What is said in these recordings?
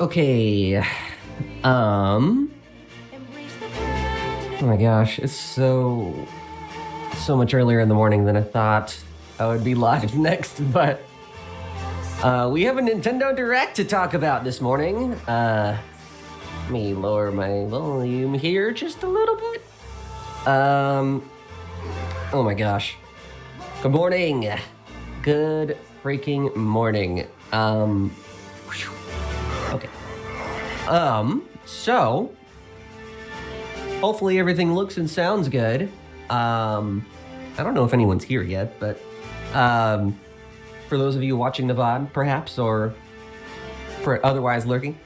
Okay. Oh my gosh, it's so much earlier in the morning than I thought I would be live next, but we have a Nintendo Direct to talk about this morning. Let me lower my volume here just a little bit. Oh my gosh. Good morning. Good freaking morning. Okay. So hopefully everything looks and sounds good. I don't know if anyone's here yet, but for those of you watching the VOD, perhaps, or for otherwise lurking,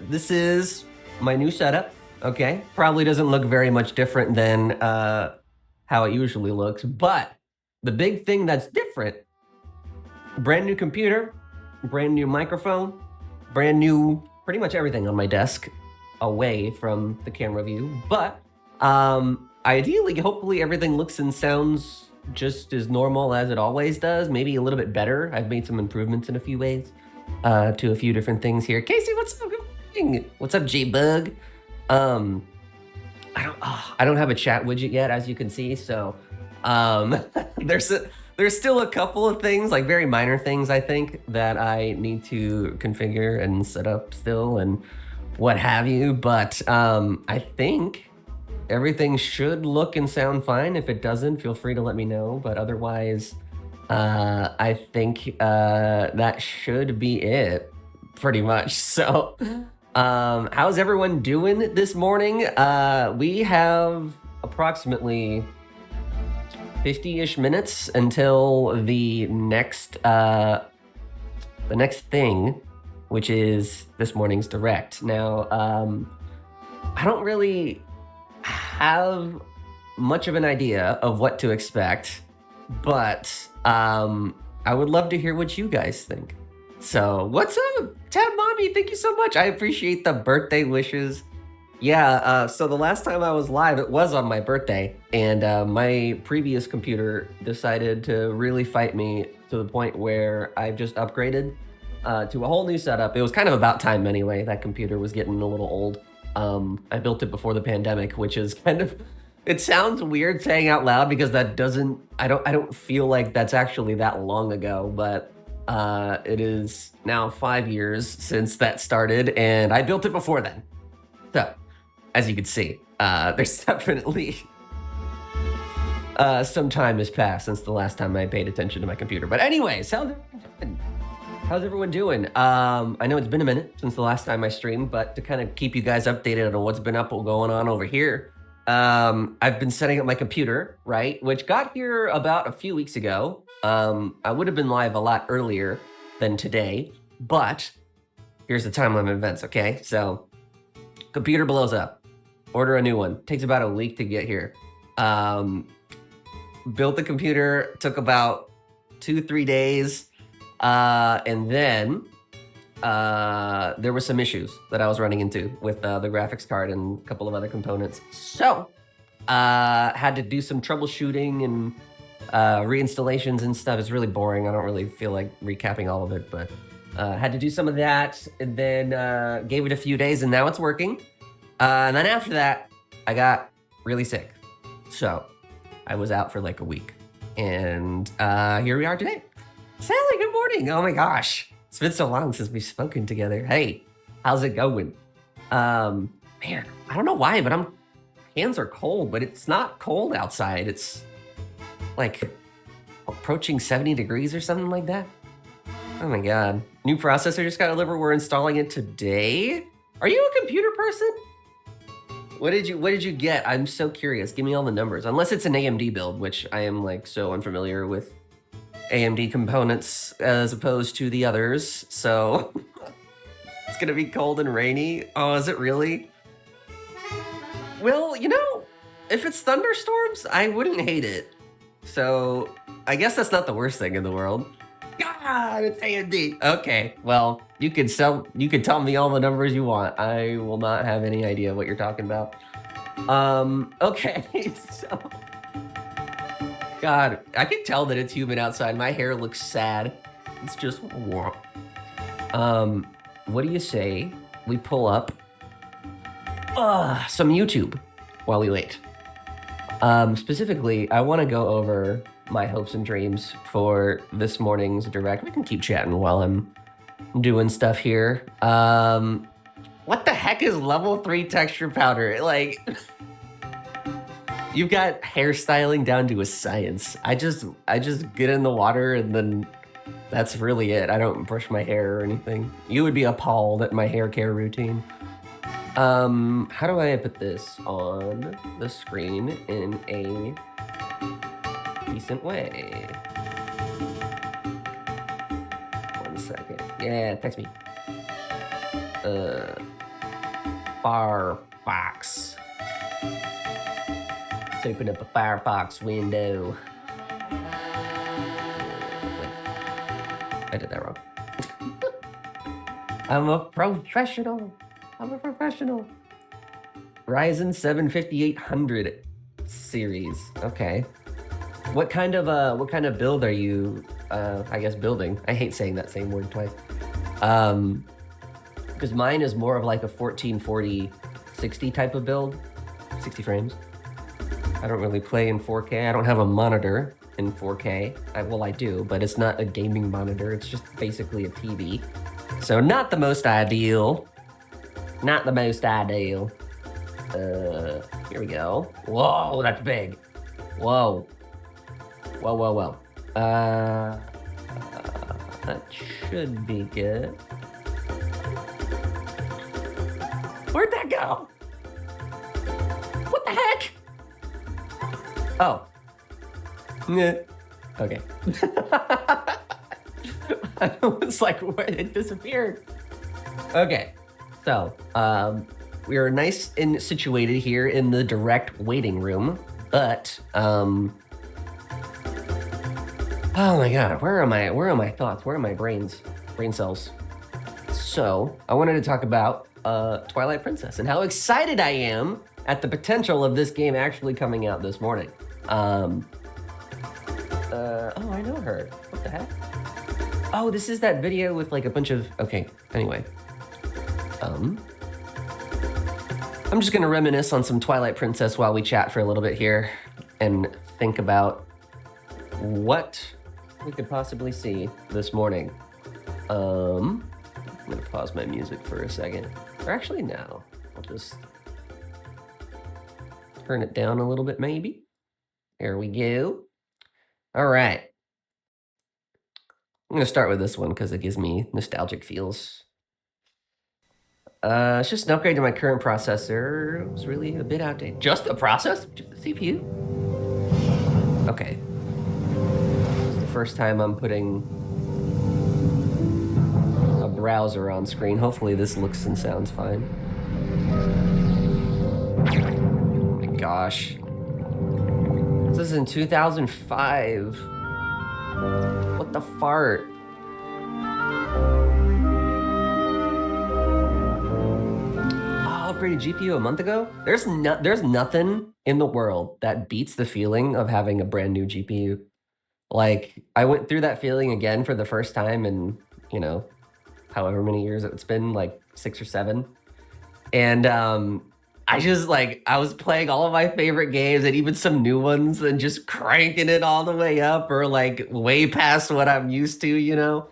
this is my new setup. Okay, probably doesn't look very much different than how it usually looks, but the big thing that's different: brand new computer, brand new microphone, brand new pretty much everything on my desk away from the camera view. But ideally, hopefully everything looks and sounds just as normal as it always does, maybe a little bit better. I've made some improvements in a few ways to a few different things here. Casey, what's up? What's up, J-Bug? I don't have a chat widget yet, as you can see, so there's still a couple of things, like very minor things, I think, that I need to configure and set up still and what have you, but I think everything should look and sound fine. If it doesn't, feel free to let me know, but otherwise, I think that should be it, pretty much. So, how's everyone doing this morning? We have approximately 50-ish minutes until the next thing, which is this morning's Direct. Now, I don't really have much of an idea of what to expect, but I would love to hear what you guys think. So, what's up, Tab Mommy? Thank you so much. I appreciate the birthday wishes. Yeah, so the last time I was live, it was on my birthday, and my previous computer decided to really fight me to the point where I've just upgraded to a whole new setup. It was kind of about time anyway. That computer was getting a little old. I built it before the pandemic, which is kind of, it sounds weird saying out loud because that doesn't, I don't feel like that's actually that long ago, but it is now 5 years since that started, and I built it before then. So, as you can see, there's definitely some time has passed since the last time I paid attention to my computer. But anyways, how's everyone doing? I know it's been a minute since the last time I streamed, but to kind of keep you guys updated on what's been going on over here, I've been setting up my computer, right? Which got here about a few weeks ago. I would have been live a lot earlier than today, but here's the timeline of events, okay? So, computer blows up. Order a new one. Takes about a week to get here. Built the computer, took about 2-3 days. And then there were some issues that I was running into with the graphics card and a couple of other components. So had to do some troubleshooting and reinstallations and stuff. It's really boring. I don't really feel like recapping all of it, but had to do some of that, and then gave it a few days, and now it's working. And then after that, I got really sick. So I was out for like a week. And here we are today. Sally, good morning. Oh my gosh. It's been so long since we've spoken together. Hey, how's it going? Man, I don't know why, but hands are cold, but it's not cold outside. It's like approaching 70 degrees or something like that. Oh my God. New processor just got delivered. We're installing it today. Are you a computer person? What did you get? I'm so curious. Give me all the numbers. Unless it's an AMD build, which I am like so unfamiliar with AMD components as opposed to the others. So it's gonna be cold and rainy. Oh, is it really? Well, you know, if it's thunderstorms, I wouldn't hate it. So I guess that's not the worst thing in the world. God, it's AMD. Okay, well, you can tell me all the numbers you want. I will not have any idea what you're talking about. Okay, so God, I can tell that it's humid outside. My hair looks sad. It's just warm. what do you say we pull up some YouTube while we wait? Specifically, I want to go over my hopes and dreams for this morning's direct. We can keep chatting while I'm doing stuff here. What the heck is level 3 texture powder? Like, you've got hairstyling down to a science. I just get in the water and then that's really it. I don't brush my hair or anything. You would be appalled at my hair care routine. How do I put this on the screen in a decent way? 1 second. Yeah, text me. Firefox. Let's open up a Firefox window. Wait, I did that wrong. I'm a professional. Ryzen 7 5800 series. Okay. What kind of build are you I guess building? I hate saying that same word twice. Because mine is more of like a 1440 60 type of build, 60 frames. I don't really play in 4K. I don't have a monitor in 4K. Well, I do, but it's not a gaming monitor. It's just basically a TV. So not the most ideal. Not the most ideal. Here we go. Whoa, that's big. Whoa. Whoa. That should be good. Where'd that go? What the heck? Oh. Yeah. Okay. I was like, where it disappeared. Okay. So, we are nice and situated here in the direct waiting room, but, oh my God, where are my thoughts? Where are my brain cells? So, I wanted to talk about, Twilight Princess and how excited I am at the potential of this game actually coming out this morning. Oh, I know her. What the heck? Oh, this is that video with like a bunch of, okay, anyway. I'm just gonna reminisce on some Twilight Princess while we chat for a little bit here and think about what we could possibly see this morning. I'm gonna pause my music for a second. Or actually, no. I'll just turn it down a little bit, maybe. There we go. All right. I'm gonna start with this one because it gives me nostalgic feels. It's just an upgrade to my current processor. It was really a bit outdated. Just a process? Just a CPU? Okay. This is the first time I'm putting a browser on screen. Hopefully this looks and sounds fine. Oh my gosh. This is in 2005. What the fart? Upgraded GPU a month ago. There's nothing in the world that beats the feeling of having a brand new GPU. Like, I went through that feeling again for the first time in, you know, however many years it's been, like 6 or 7. And I just like, I was playing all of my favorite games and even some new ones and just cranking it all the way up or like way past what I'm used to, you know.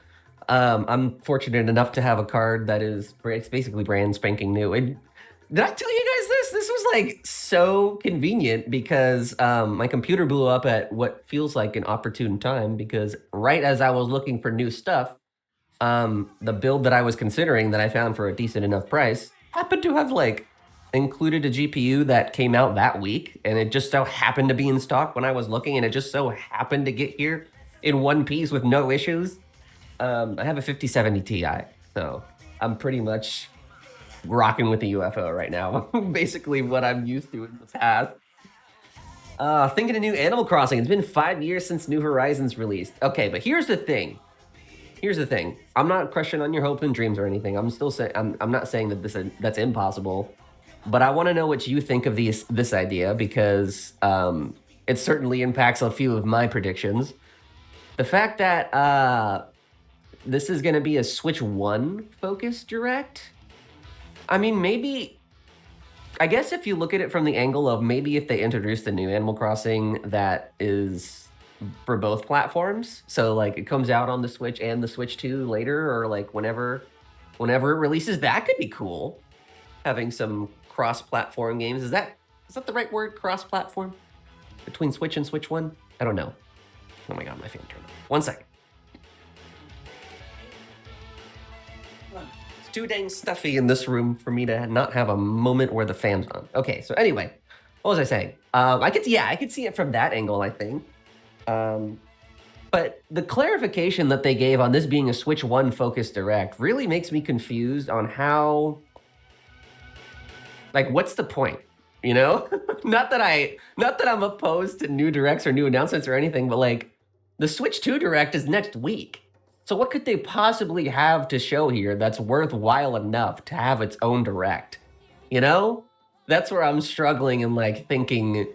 I'm fortunate enough to have a card that is, it's basically brand spanking new. Did I tell you guys this? This was like so convenient because my computer blew up at what feels like an opportune time because right as I was looking for new stuff, the build that I was considering that I found for a decent enough price happened to have like included a GPU that came out that week and it just so happened to be in stock when I was looking and it just so happened to get here in one piece with no issues. I have a 5070 Ti, so I'm pretty much rocking with the UFO right now. Basically what I'm used to in the past. Thinking of new Animal Crossing. It's been 5 years since New Horizons released. Okay, but here's the thing. I'm not crushing on your hopes and dreams or anything. I'm still saying I'm not saying that that's impossible. But I want to know what you think of this idea because it certainly impacts a few of my predictions. The fact that this is going to be a Switch 1 focused direct. I mean, maybe, I guess if you look at it from the angle of maybe if they introduce the new Animal Crossing that is for both platforms, so like it comes out on the Switch and the Switch 2 later, or like whenever it releases, that could be cool. Having some cross-platform games. Is that the right word, cross-platform? Between Switch and Switch 1? I don't know. Oh my god, my fan turned off. 1 second. It's too dang stuffy in this room for me to not have a moment where the fan's on. Okay, so anyway, what was I saying? I could see it from that angle, I think. But the clarification that they gave on this being a Switch 1 focused direct really makes me confused on how, like, what's the point? You know, not that I'm opposed to new directs or new announcements or anything, but like the Switch 2 direct is next week. So what could they possibly have to show here that's worthwhile enough to have its own direct? You know, that's where I'm struggling and like thinking,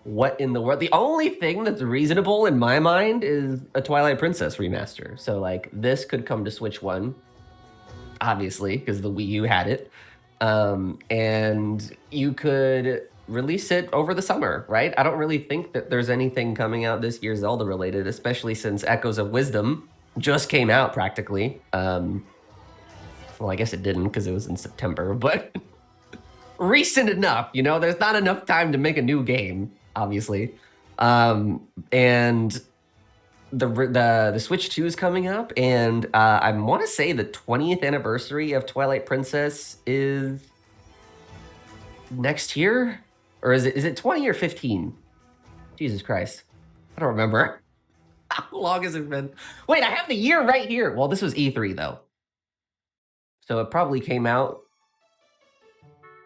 what in the world? The only thing that's reasonable in my mind is a Twilight Princess remaster. So like this could come to Switch 1, obviously, because the Wii U had it. And you could release it over the summer, right? I don't really think that there's anything coming out this year Zelda related, especially since Echoes of Wisdom just came out practically. Well, I guess it didn't because it was in September, but recent enough, you know, there's not enough time to make a new game, obviously. And the Switch 2 is coming up, and I want to say the 20th anniversary of Twilight Princess is next year, or is it 20 or 15? Jesus Christ, I don't remember. How long has it been? Wait, I have the year right here. Well, this was E3 though, so it probably came out.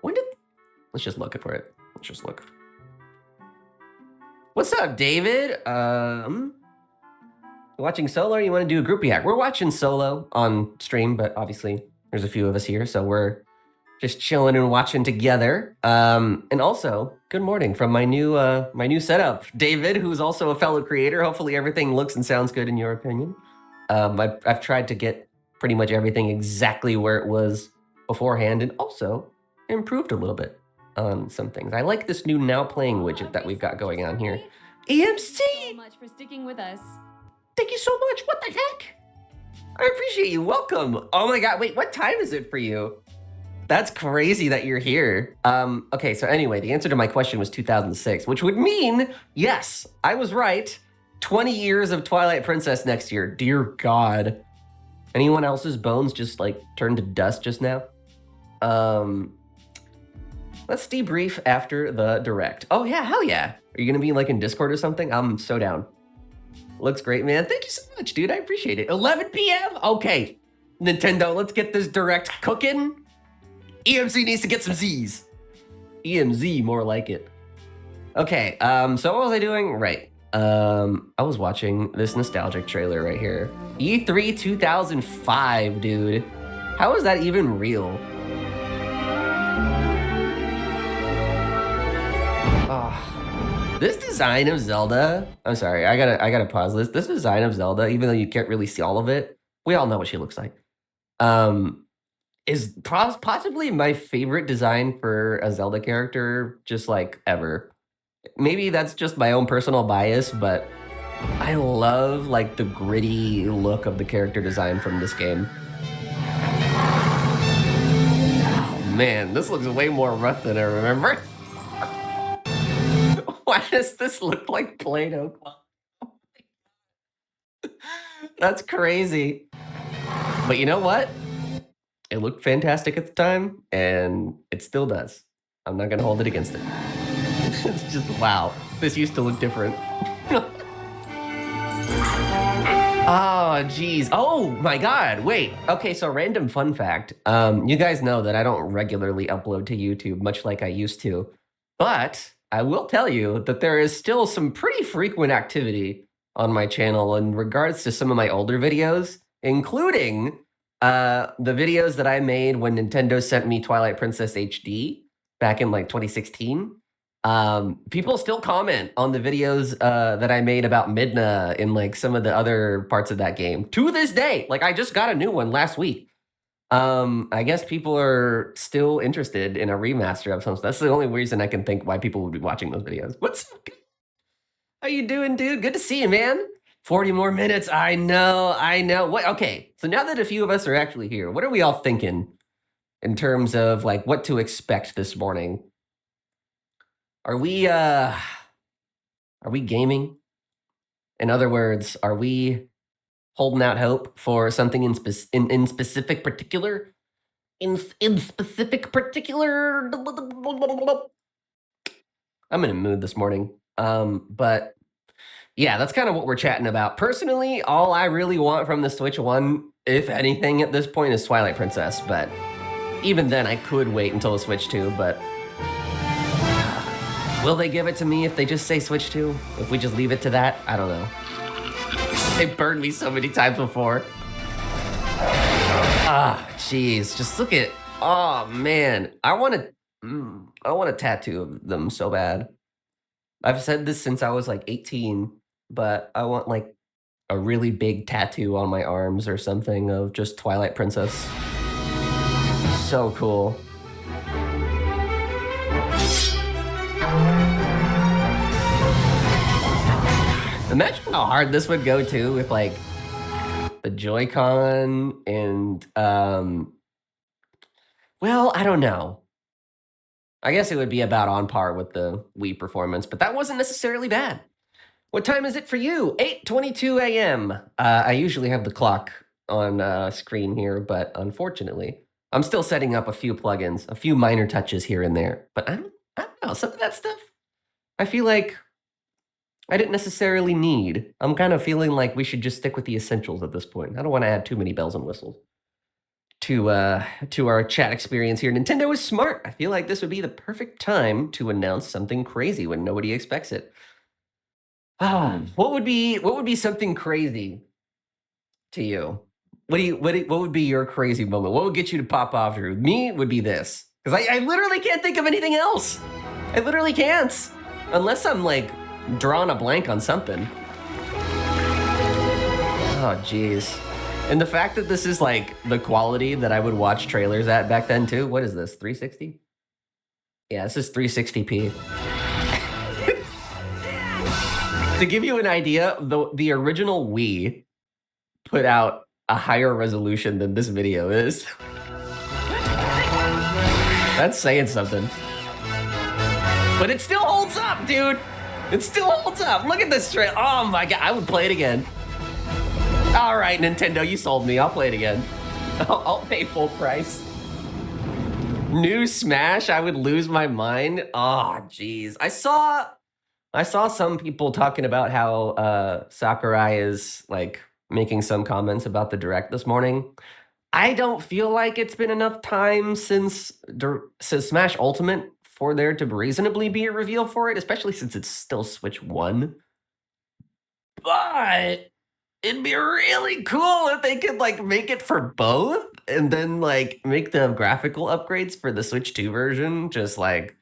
When did? Let's just look for it. Let's just look. What's up, David? Watching solo, or you want to do a group react? We're watching solo on stream, but obviously there's a few of us here, so we're just chilling and watching together. And also, good morning from my new setup, David, who's also a fellow creator. Hopefully everything looks and sounds good in your opinion. I've tried to get pretty much everything exactly where it was beforehand, and also improved a little bit on some things. I like this new now playing widget that we've got going on here. EMC! Thank you so much for sticking with us. Thank you so much. What the heck? I appreciate you. Welcome. Oh my god. Wait, what time is it for you? That's crazy that you're here. Okay, so anyway, the answer to my question was 2006, which would mean, yes, I was right. 20 years of Twilight Princess next year. Dear God. Anyone else's bones just like turned to dust just now? Let's debrief after the direct. Oh yeah, hell yeah. Are you gonna be like in Discord or something? I'm so down. Looks great, man. Thank you so much, dude. I appreciate it. 11 p.m.? Okay. Nintendo, let's get this direct cooking. EMC needs to get some Z's. EMZ, more like it. Okay, so what was I doing? Right. I was watching this nostalgic trailer right here. E3 2005, dude. How is that even real? Oh. This design of Zelda, I'm sorry, I gotta pause this. This design of Zelda, even though you can't really see all of it, we all know what she looks like, is possibly my favorite design for a Zelda character, just like ever. Maybe that's just my own personal bias, but I love like the gritty look of the character design from this game. Oh man, this looks way more rough than I remember. Why does this look like Play-Doh? That's crazy. But you know what? It looked fantastic at the time, and it still does. I'm not gonna hold it against it. It's just, wow. This used to look different. Oh, geez. Oh, my God. Wait. Okay, so random fun fact. You guys know that I don't regularly upload to YouTube, much like I used to. But I will tell you that there is still some pretty frequent activity on my channel in regards to some of my older videos, including the videos that I made when Nintendo sent me Twilight Princess HD back in like 2016. People still comment on the videos that I made about Midna in like some of the other parts of that game to this day. Like I just got a new one last week. I guess people are still interested in a remaster of something. That's the only reason I can think why people would be watching those videos. What's up? How you doing, dude? Good to see you, man. 40 more minutes. I know. What? Okay, so now that a few of us are actually here, what are we all thinking in terms of like what to expect this morning? Are we gaming? In other words, are we holding out hope for something in specific particular? In specific particular? I'm in a mood this morning. But yeah, that's kind of what we're chatting about. Personally, all I really want from the Switch 1, if anything at this point, is Twilight Princess. But even then, I could wait until the Switch 2, but will they give it to me if they just say Switch 2? If we just leave it to that? I don't know. They burned me so many times before. Ah, jeez. Just look at... Oh, man. I want a tattoo of them so bad. I've said this since I was like 18, but I want like a really big tattoo on my arms or something of just Twilight Princess. So cool. Imagine how hard this would go too with like the Joy-Con and well, I don't know. I guess it would be about on par with the Wii performance, but that wasn't necessarily bad. What time is it for you? 8:22 a.m. I usually have the clock on screen here, but unfortunately, I'm still setting up a few plugins, a few minor touches here and there. But I don't know, some of that stuff, I feel like I didn't necessarily need. I'm kind of feeling like we should just stick with the essentials at this point. I don't want to add too many bells and whistles to our chat experience here. Nintendo is smart. I feel like this would be the perfect time to announce something crazy when nobody expects it. What would be something crazy to you? What would be your crazy moment? What would get you to pop off, Drew? Me would be this, because I literally can't think of anything else. I literally can't, unless I'm like drawing a blank on something. Oh, jeez. And the fact that this is like the quality that I would watch trailers at back then too. What is this, 360? Yeah, this is 360p. To give you an idea, the original Wii put out a higher resolution than this video is. That's saying something. But it still holds up, dude. It still holds up. Look at this trailer. Oh my god, I would play it again. All right, Nintendo, you sold me. I'll play it again. I'll pay full price. New Smash, I would lose my mind. Oh, jeez. I saw some people talking about how Sakurai is like making some comments about the Direct this morning. I don't feel like it's been enough time since Smash Ultimate for there to reasonably be a reveal for it, especially since it's still Switch 1. But it'd be really cool if they could like make it for both and then like make the graphical upgrades for the Switch 2 version just like,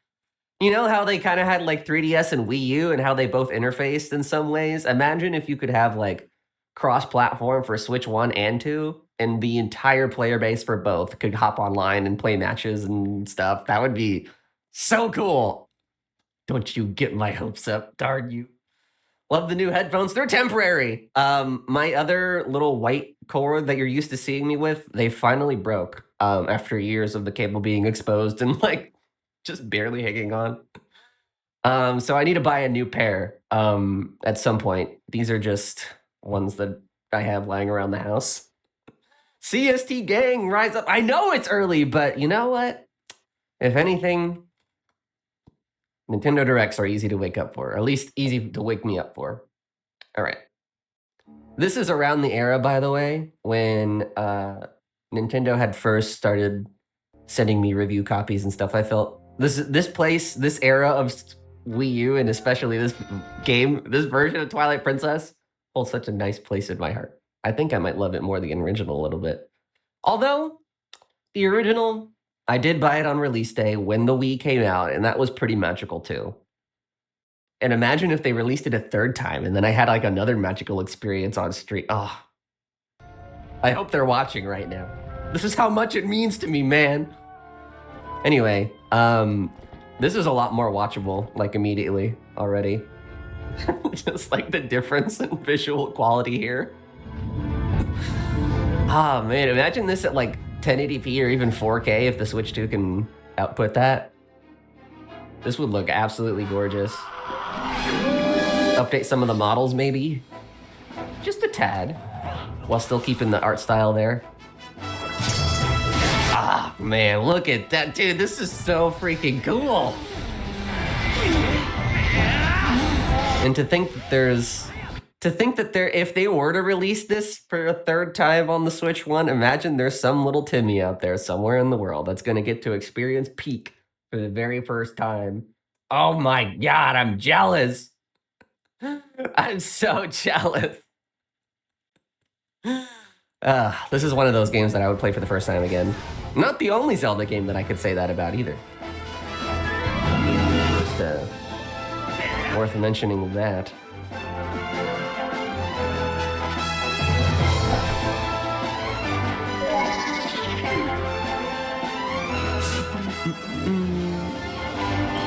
you know how they kind of had like 3DS and Wii U and how they both interfaced in some ways? Imagine if you could have like cross-platform for Switch 1 and 2 and the entire player base for both could hop online and play matches and stuff. That would be so cool. Don't you get my hopes up, darn you. Love the new headphones. They're temporary. My other little white cord that you're used to seeing me with, they finally broke after years of the cable being exposed and like just barely hanging on. So I need to buy a new pair at some point. These are just ones that I have lying around the house. CST gang, rise up. I know it's early, but you know what? If anything, Nintendo Directs are easy to wake up for, or at least easy to wake me up for. All right. This is around the era, by the way, when Nintendo had first started sending me review copies and stuff. I felt this era of Wii U, and especially this game, this version of Twilight Princess, holds such a nice place in my heart. I think I might love it more than the original a little bit. Although, the original, I did buy it on release day when the Wii came out, and that was pretty magical too. And imagine if they released it a third time and then I had like another magical experience on stream. Oh, I hope they're watching right now. This is how much it means to me, man. Anyway, this is a lot more watchable, like immediately already. Just like the difference in visual quality here. Ah, man, imagine this at like 1080p or even 4K if the Switch 2 can output that. This would look absolutely gorgeous. Update some of the models, maybe. Just a tad, while still keeping the art style there. Ah, man, look at that, dude. This is so freaking cool. And to think that if they were to release this for a third time on the Switch 1, imagine there's some little Timmy out there somewhere in the world that's gonna get to experience Peak for the very first time. Oh my God, I'm jealous. I'm so jealous. This is one of those games that I would play for the first time again. Not the only Zelda game that I could say that about either. Just worth mentioning that.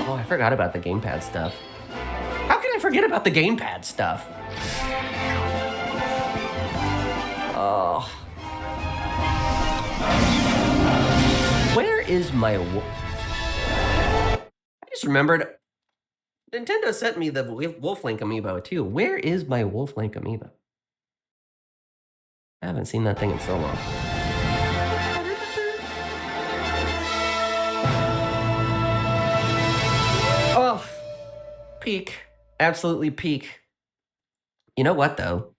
Oh, I forgot about the gamepad stuff. How can I forget about the gamepad stuff? Oh. Where is my... I just remembered... Nintendo sent me the Wolf Link amiibo too. Where is my Wolf Link amiibo? I haven't seen that thing in so long. Oh, peak. Absolutely peak. You know what though?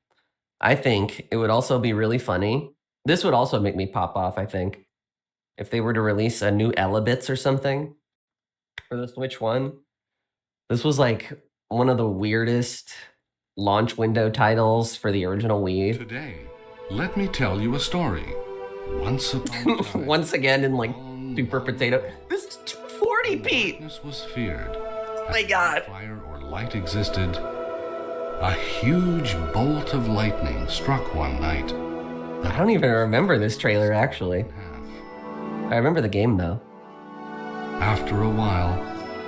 I think it would also be really funny. This would also make me pop off, I think. If they were to release a new Elebits or something for the Switch 1. This was like one of the weirdest launch window titles for the original Wii. Today, let me tell you a story. Once upon a time, once again in like Super Potato. This is 240, Pete. Darkness was feared. Oh my God. Fire or light existed. A huge bolt of lightning struck one night. I don't even remember this trailer actually. I remember the game though. After a while,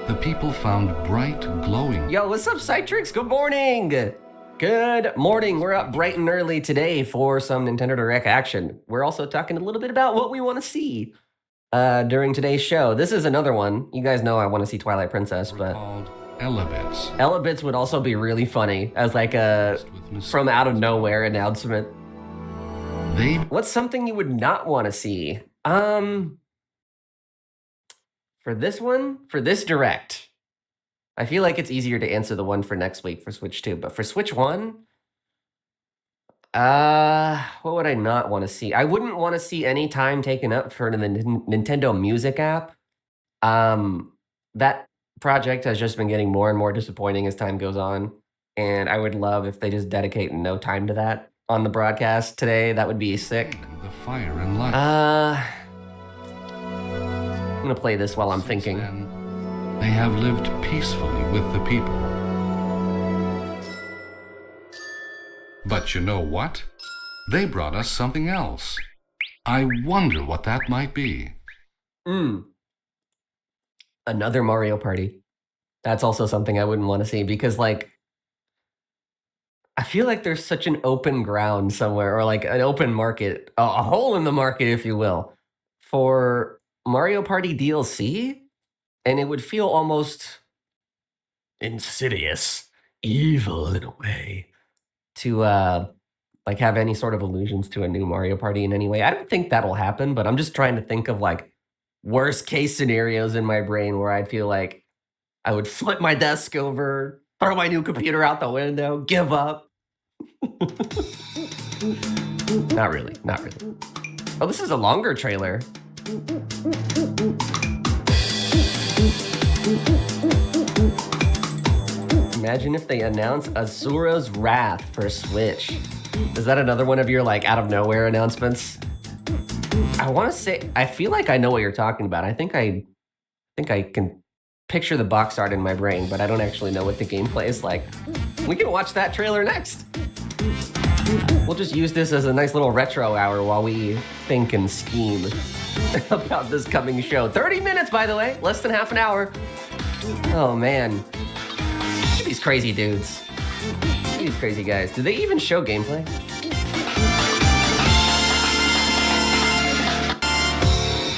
the people found bright, glowing... Yo, what's up, Citrix? Good morning! Good morning. We're up bright and early today for some Nintendo Direct action. We're also talking a little bit about what we want to see during today's show. This is another one. You guys know I want to see Twilight Princess, but... called Elebits. Elebits would also be really funny as like a from out of nowhere announcement. What's something you would not want to see? For this one, for this Direct, I feel like it's easier to answer the one for next week for Switch 2, but for Switch 1, what would I not want to see? I wouldn't want to see any time taken up for the Nintendo Music app. That project has just been getting more and more disappointing as time goes on, and I would love if they just dedicate no time to that on the broadcast today. That would be sick. The fire and light. I'm gonna play this while I'm thinking. Then, they have lived peacefully with the people. But you know what? They brought us something else. I wonder what that might be. Another Mario Party. That's also something I wouldn't want to see because, like, I feel like there's such an open ground somewhere, or like an open market, a hole in the market, if you will, for Mario Party DLC, and it would feel almost insidious, evil in a way, to like have any sort of allusions to a new Mario Party in any way. I don't think that'll happen, but I'm just trying to think of like worst case scenarios in my brain where I'd feel like I would flip my desk over, throw my new computer out the window, give up. Not really, not really. Oh, this is a longer trailer. Imagine if they announce Asura's Wrath for Switch. Is that another one of your like out of nowhere announcements? I want to say, I feel like I know what you're talking about. I think I can picture the box art in my brain, but I don't actually know what the gameplay is like. We can watch that trailer next. We'll just use this as a nice little retro hour while we think and scheme about this coming show. 30 minutes, by the way, less than half an hour. Oh man, look at these crazy dudes. Look at these crazy guys. Do they even show gameplay?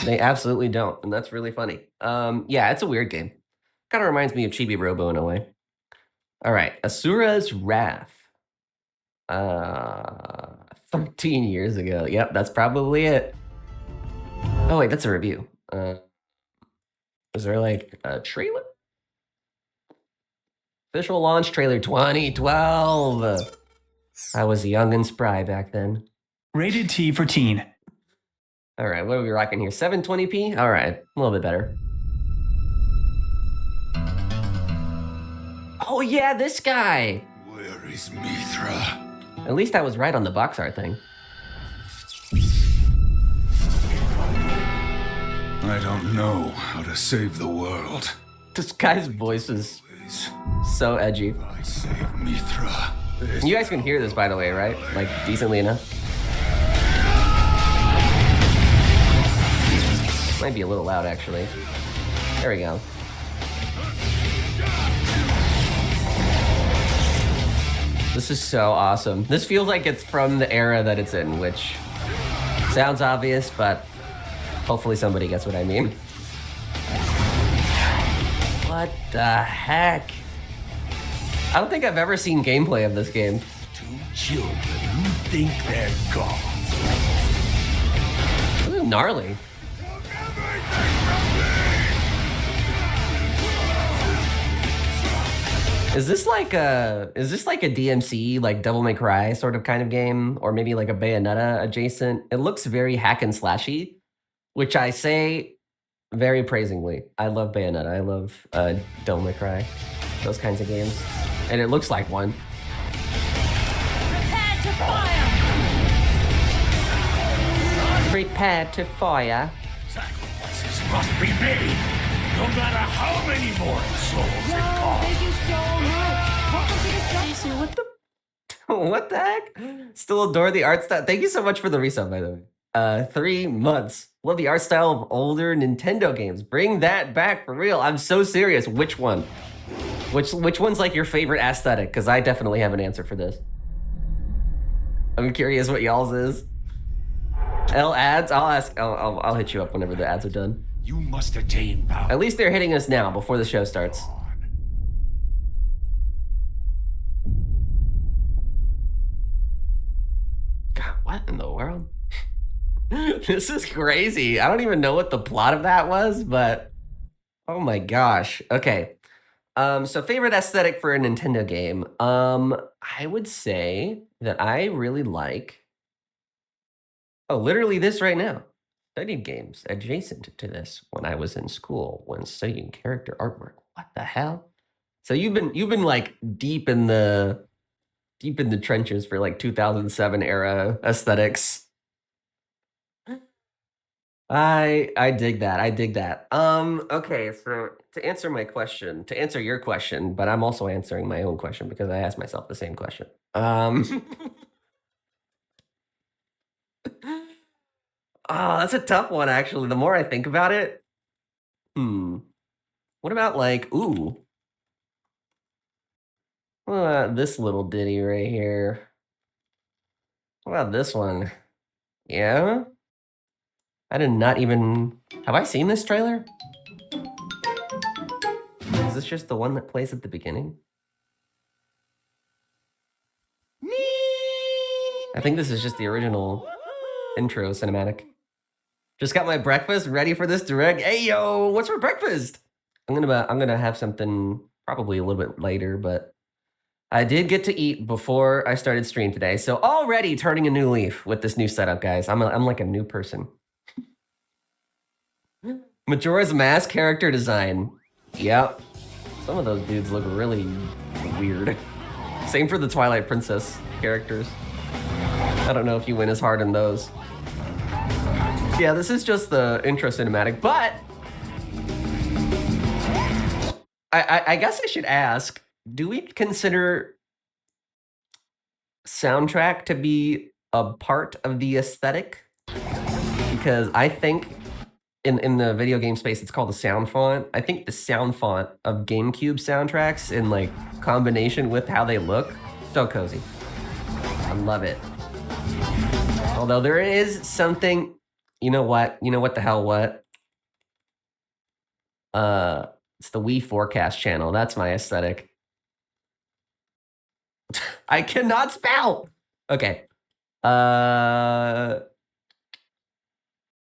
They absolutely don't, and that's really funny. Yeah, it's a weird game. Kind of reminds me of Chibi Robo in a way. All right, Asura's Wrath. 13 years ago. Yep, that's probably it. Oh wait, that's a review. Is there like a trailer? Official launch trailer 2012. I was young and spry back then. Rated T for teen. All right, what are we rocking here? 720p? All right, a little bit better. Oh yeah, this guy. Where is Mithra? At least I was right on the box art thing. I don't know how to save the world. This guy's voice is so edgy. I save Mithra. You guys can hear this, by the way, right? Like, decently enough. Might be a little loud, actually. There we go. This is so awesome. This feels like it's from the era that it's in, which sounds obvious, but hopefully somebody gets what I mean. What the heck? I don't think I've ever seen gameplay of this game. Two children who think they're gods. This is gnarly. Is this like a DMC, like Devil May Cry sort of kind of game, or maybe like a Bayonetta adjacent? It looks very hack and slashy, which I say very praisingly. I love Bayonetta. I love Devil May Cry, those kinds of games, and it looks like one. Prepare to fire! Prepare to fire. Sacrifices must be made, no matter how many more souls it costs. Thank you so much. Welcome to the station. What the heck? Still adore the art style. Thank you so much for the resub, by the way. 3 months. Love the art style of older Nintendo games. Bring that back for real. I'm so serious. Which one? Which one's like your favorite aesthetic? Because I definitely have an answer for this. I'm curious what y'all's is. L ads? I'll ask. I'll hit you up whenever the ads are done. You must attain power. At least they're hitting us now before the show starts. God, what in the world? This is crazy. I don't even know what the plot of that was, but oh my gosh. Okay. So favorite aesthetic for a Nintendo game. I would say that I really like, literally this right now. Studied games adjacent to this when I was in school when studying character artwork. What the hell? So you've been like deep in the trenches for like 2007 era aesthetics. I dig that. I dig that. Okay, so to answer your question, but I'm also answering my own question because I asked myself the same question. Oh, that's a tough one, actually. The more I think about it, what about like, what about this little ditty right here? What about this one? Yeah? I did not even, have I seen this trailer? Is this just the one that plays at the beginning? I think this is just the original intro cinematic. Just got my breakfast, ready for this direct. Hey yo, what's for breakfast? I'm gonna have something probably a little bit later, but I did get to eat before I started stream today. So already turning a new leaf with this new setup, guys. I'm like a new person. Majora's Mask character design. Yep. Some of those dudes look really weird. Same for the Twilight Princess characters. I don't know if you went as hard in those. Yeah, this is just the intro cinematic, but I guess I should ask, do we consider soundtrack to be a part of the aesthetic? Because I think in the video game space, it's called a sound font. I think the sound font of GameCube soundtracks in like combination with how they look, so cozy. I love it. Although there is something, you know what? You know what the hell what? It's the Wii Forecast channel. That's my aesthetic. I cannot spell. Okay.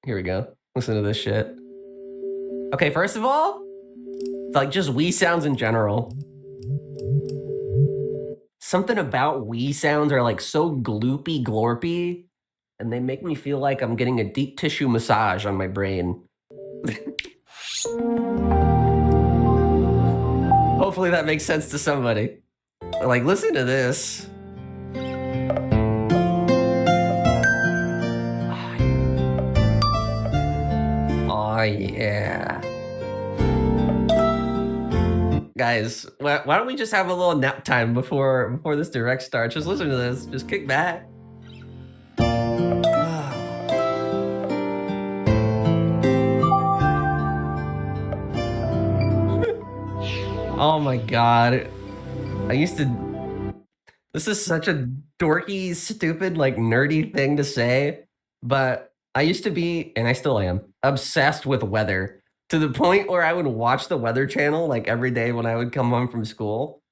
Here we go. Listen to this shit. Okay, first of all, like just Wii sounds in general. Something about Wii sounds are like so gloopy glorpy, and they make me feel like I'm getting a deep tissue massage on my brain. Hopefully that makes sense to somebody. Like, listen to this. Oh, yeah. Guys, why don't we just have a little nap time before this direct starts? Just listen to this. Just kick back. Oh my god. This is such a dorky, stupid, like nerdy thing to say, but I used to be, and I still am, obsessed with weather to the point where I would watch the Weather Channel like every day when I would come home from school,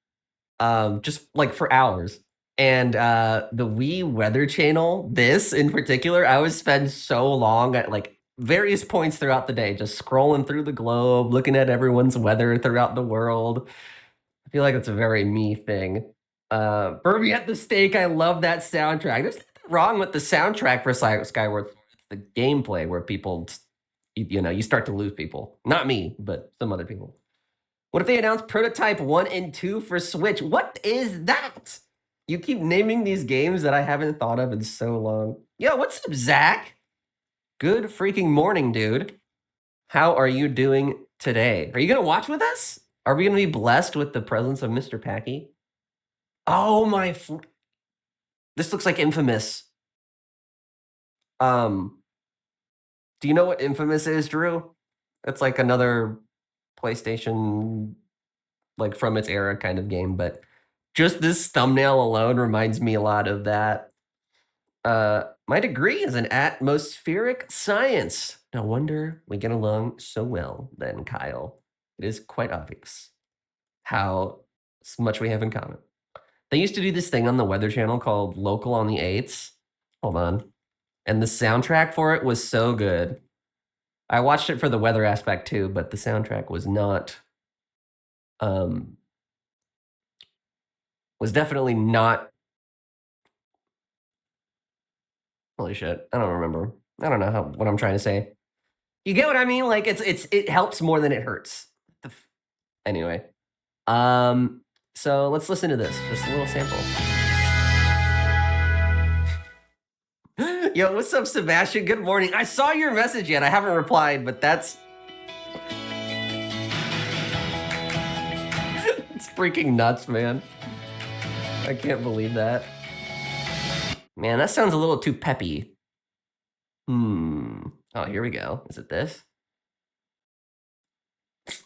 just like for hours. And the Wii Weather Channel, this in particular, I would spend so long at like various points throughout the day, just scrolling through the globe, looking at everyone's weather throughout the world. I feel like it's a very me thing. Burby at the Stake, I love that soundtrack. There's nothing wrong with the soundtrack for Skyward Sword. It's the gameplay where people, you start to lose people. Not me, but some other people. What if they announced Prototype 1 and 2 for Switch? What is that? You keep naming these games that I haven't thought of in so long. Yo, what's up, Zach? Good freaking morning, dude. How are you doing today? Are you going to watch with us? Are we going to be blessed with the presence of Mr. Packy? Oh my! This looks like Infamous. Do you know what Infamous is, Drew? It's like another PlayStation, like from its era kind of game, but just this thumbnail alone reminds me a lot of that. My degree is in atmospheric science. No wonder we get along so well then, Kyle. It is quite obvious how much we have in common. They used to do this thing on the Weather Channel called Local on the 8s. Hold on. And the soundtrack for it was so good. I watched it for the weather aspect too, but the soundtrack was not, was definitely not. Holy shit, I don't remember. I don't know what I'm trying to say. You get what I mean? Like it helps more than it hurts. Anyway, so let's listen to this. Just a little sample. Yo, what's up, Sebastian? Good morning. I saw your message yet. I haven't replied, but that's... It's freaking nuts, man. I can't believe that. Man, that sounds a little too peppy. Oh, here we go. Is it this?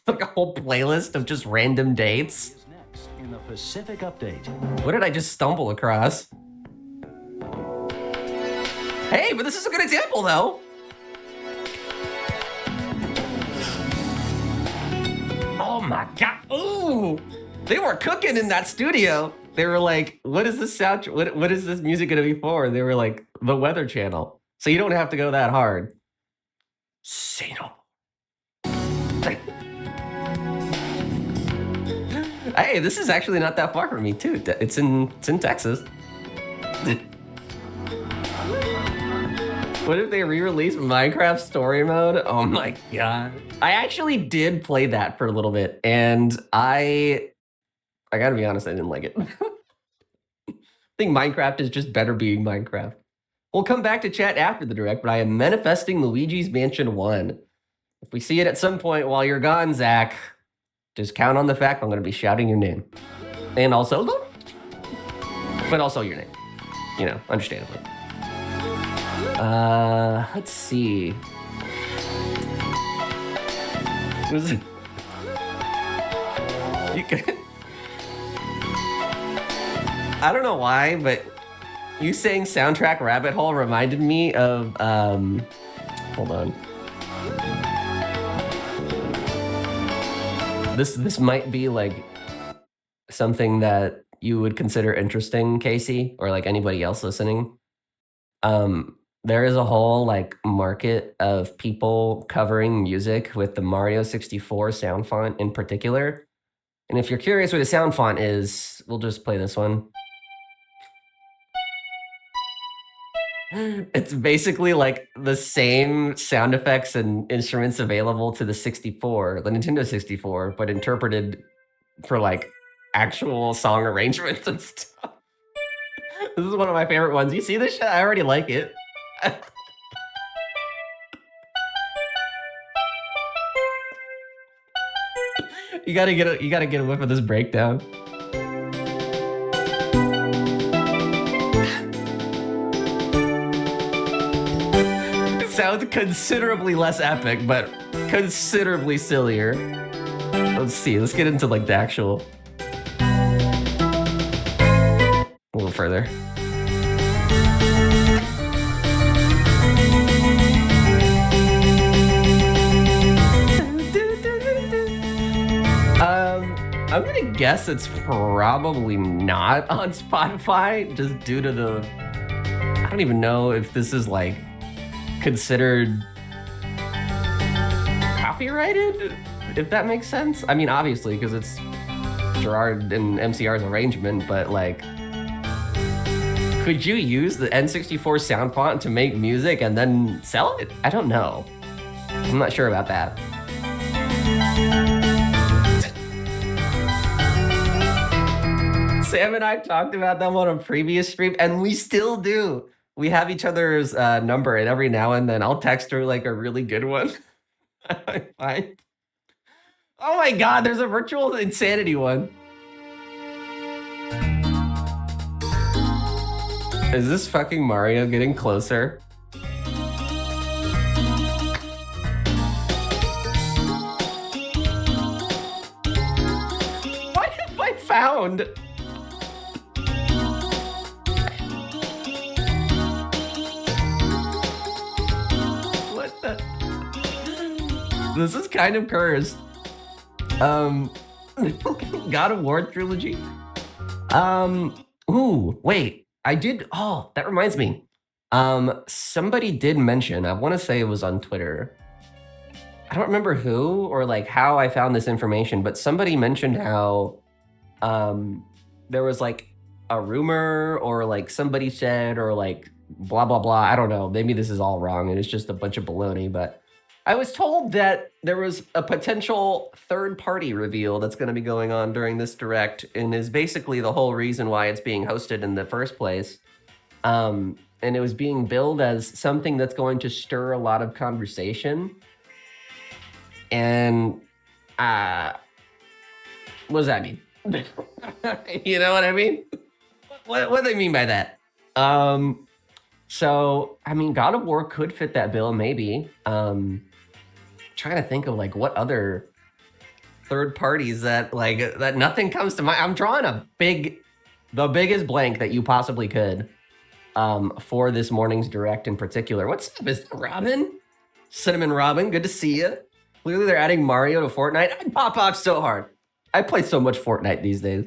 Like a whole playlist of just random dates. Next in the Pacific Update. What did I just stumble across? Hey, but this is a good example, though. Oh my god! Ooh, they were cooking in that studio. They were like, "What is this sound? What is this music gonna be for?" They were like, "The Weather Channel." So you don't have to go that hard. Say no. Hey, this is actually not that far from me too. It's in Texas. What if they re-release Minecraft Story Mode? Oh my god. I actually did play that for a little bit, and I gotta be honest, I didn't like it. I think Minecraft is just better being Minecraft. We'll come back to chat after the direct, but I am manifesting Luigi's Mansion 1. If we see it at some point while you're gone, Zach, Just count on the fact I'm going to be shouting your name. And also, but also your name. You know, understandably. Let's see. You could... I don't know why, but you saying soundtrack rabbit hole reminded me of, hold on. This might be like something that you would consider interesting, Casey, or like anybody else listening. There is a whole like market of people covering music with the Mario 64 sound font in particular. And if you're curious what a sound font is, we'll just play this one. It's basically like the same sound effects and instruments available to the 64, the Nintendo 64, but interpreted for like actual song arrangements and stuff. This is one of my favorite ones. You see this shit? I already like it. You gotta get a whiff of this breakdown. It sounds considerably less epic, but considerably sillier. Let's see. Let's get into like the actual. A little further. I'm gonna guess it's probably not on Spotify, just due to the... I don't even know if this is like considered copyrighted, if that makes sense. I mean, obviously, because it's Gerard and MCR's arrangement, but like, could you use the N64 sound font to make music and then sell it? I don't know. I'm not sure about that. Sam and I talked about them on a previous stream, and we still do. We have each other's number, and every now and then I'll text her like a really good one. Fine. Oh my god, there's a virtual insanity one. Is this fucking Mario getting closer? What have I found? This is kind of cursed. God of War trilogy. Ooh, wait. I did. Oh, that reminds me. Somebody did mention. I want to say it was on Twitter. I don't remember who or like how I found this information, but somebody mentioned how there was like a rumor or like somebody said or like blah blah blah. I don't know. Maybe this is all wrong and it's just a bunch of baloney, but. I was told that there was a potential third-party reveal that's going to be going on during this direct, and is basically the whole reason why it's being hosted in the first place. And it was being billed as something that's going to stir a lot of conversation. And what does that mean? You know what I mean? What do they mean by that? So I mean, God of War could fit that bill, maybe. Trying to think of like what other third parties that like that nothing comes to mind. I'm drawing the biggest blank that you possibly could for this morning's direct in particular. What's up, is Robin? Cinnamon Robin, good to see you. Clearly they're adding Mario to Fortnite. I pop off so hard. I play so much Fortnite these days.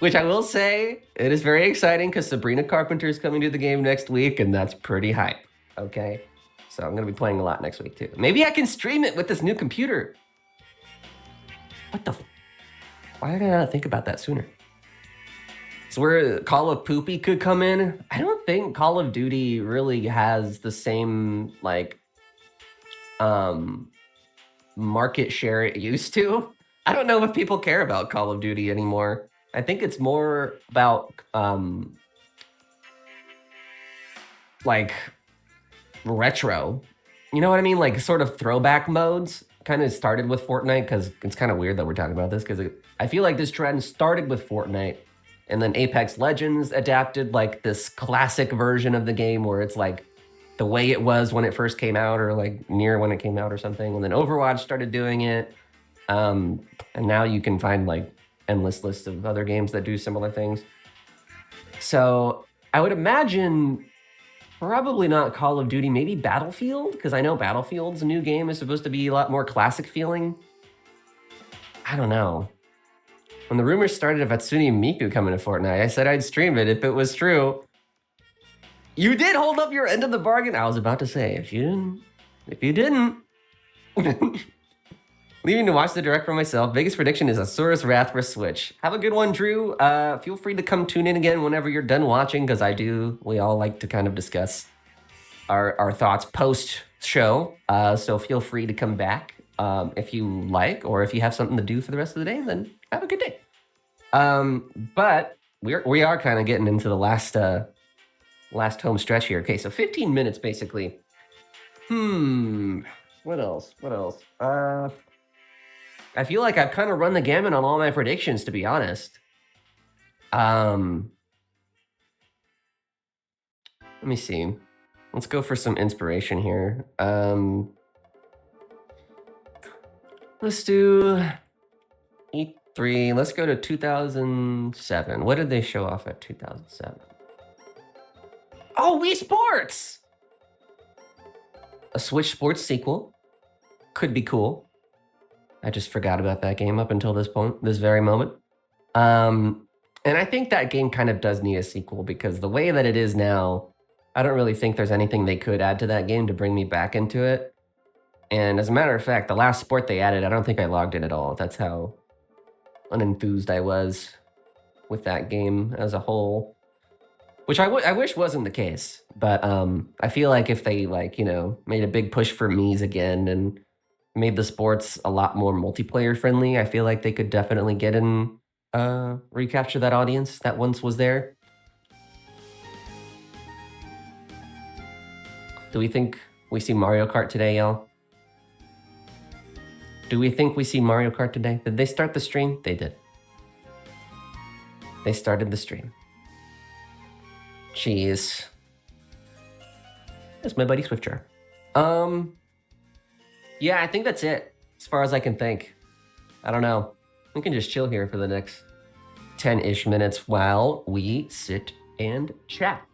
Which I will say, it is very exciting because Sabrina Carpenter is coming to the game next week, and that's pretty hype, okay? So I'm going to be playing a lot next week, too. Maybe I can stream it with this new computer. What the... Why did I not think about that sooner? So where Call of Poopy could come in, I don't think Call of Duty really has the same, like, market share it used to. I don't know if people care about Call of Duty anymore. I think it's more about, like, retro. You know what I mean? Like, sort of throwback modes. kind of started with Fortnite, because it's kind of weird that we're talking about this, because I feel like this trend started with Fortnite, and then Apex Legends adapted like this classic version of the game where it's like the way it was when it first came out, or like near when it came out or something. And then Overwatch started doing it. And now you can find like endless lists of other games that do similar things. So I would imagine probably not Call of Duty, maybe Battlefield, because I know Battlefield's new game is supposed to be a lot more classic feeling. I don't know. When the rumors started of Hatsune Miku coming to Fortnite, I said I'd stream it if it was true. You did hold up your end of the bargain. I was about to say, if you didn't. Leaving to watch the direct for myself. Biggest prediction is Asura's Wrath for Switch. Have a good one, Drew. Feel free to come tune in again whenever you're done watching, because we all like to kind of discuss our thoughts post-show. So feel free to come back if you like, or if you have something to do for the rest of the day, then have a good day. But we are kind of getting into the last home stretch here. Okay, so 15 minutes basically. What else? I feel like I've kind of run the gamut on all my predictions, to be honest. Let me see. Let's go for some inspiration here. Let's do E3. Let's go to 2007. What did they show off at 2007? Oh, Wii Sports! A Switch Sports sequel. Could be cool. I just forgot about that game up until this very moment. And I think that game kind of does need a sequel, because the way that it is now, I don't really think there's anything they could add to that game to bring me back into it. And as a matter of fact, the last sport they added, I don't think I logged in at all. That's how unenthused I was with that game as a whole. Which I wish wasn't the case. But I feel like if they made a big push for Mii's again and made the sports a lot more multiplayer friendly, I feel like they could definitely get in, recapture that audience that once was there. Do we think we see Mario Kart today, y'all? Do we think we see Mario Kart today? Did they start the stream? They did. They started the stream. Jeez. That's my buddy Swiftjar. Yeah, I think that's it, as far as I can think. I don't know. We can just chill here for the next 10-ish minutes while we sit and chat.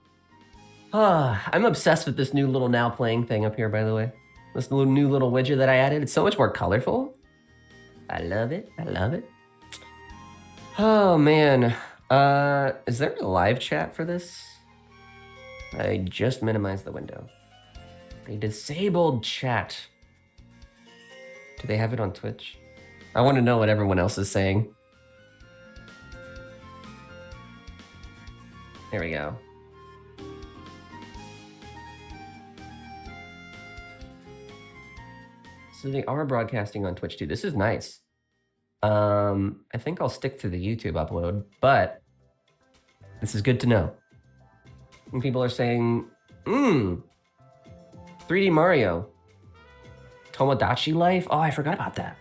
I'm obsessed with this new little now playing thing up here, by the way. This new little widget that I added. It's so much more colorful. I love it. I love it. Oh, man. Is there a live chat for this? I just minimized the window. They disabled chat. Do they have it on Twitch? I want to know what everyone else is saying. There we go. So they are broadcasting on Twitch too. This is nice. I think I'll stick to the YouTube upload, but this is good to know. And people are saying, 3D Mario. Tomodachi Life? Oh, I forgot about that.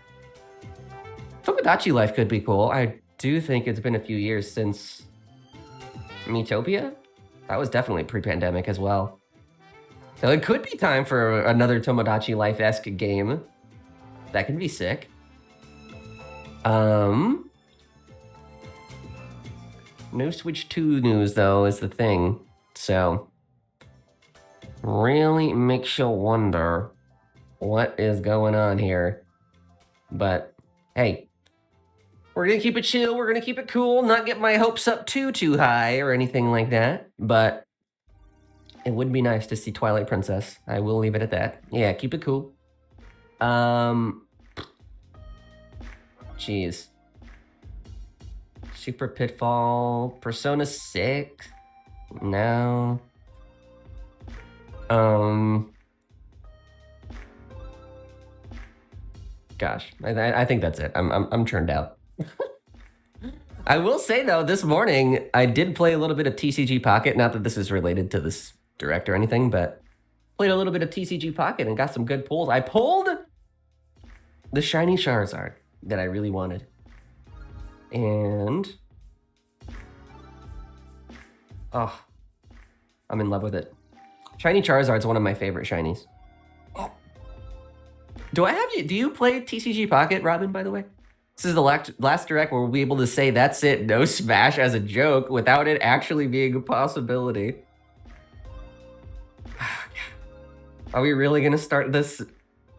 Tomodachi Life could be cool. I do think it's been a few years since Miitopia. That was definitely pre-pandemic as well. So it could be time for another Tomodachi Life-esque game. That could be sick. No Switch 2 news, though, is the thing. So, really makes you wonder what is going on here. But, hey, we're going to keep it chill. We're going to keep it cool. Not get my hopes up too high or anything like that. But it would be nice to see Twilight Princess. I will leave it at that. Yeah, keep it cool. Jeez. Super Pitfall. Persona 6. No. Gosh, I think that's it. I'm turned out. I will say though, this morning I did play a little bit of TCG Pocket. Not that this is related to this direct or anything, but played a little bit of TCG Pocket and got some good pulls. I pulled the shiny Charizard that I really wanted. And oh, I'm in love with it. Shiny Charizard's one of my favorite shinies. Do you play TCG Pocket, Robin, by the way? This is the last direct where we'll be able to say that's it, no Smash as a joke without it actually being a possibility. Are we really gonna start this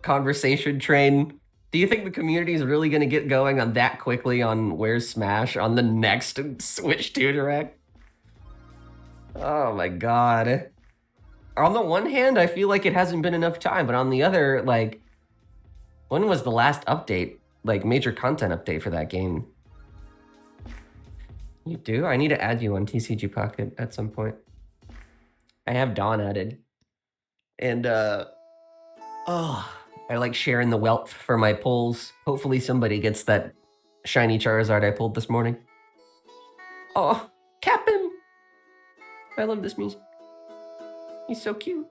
conversation train? Do you think the community is really gonna get going on that quickly on Where's Smash on the next Switch 2 Direct? Oh my god. On the one hand, I feel like it hasn't been enough time, but on the other, like, when was the last update? Like, major content update for that game? You do? I need to add you on TCG Pocket at some point. I have Dawn added. And, I like sharing the wealth for my pulls. Hopefully somebody gets that shiny Charizard I pulled this morning. Oh, Captain! I love this music. He's so cute.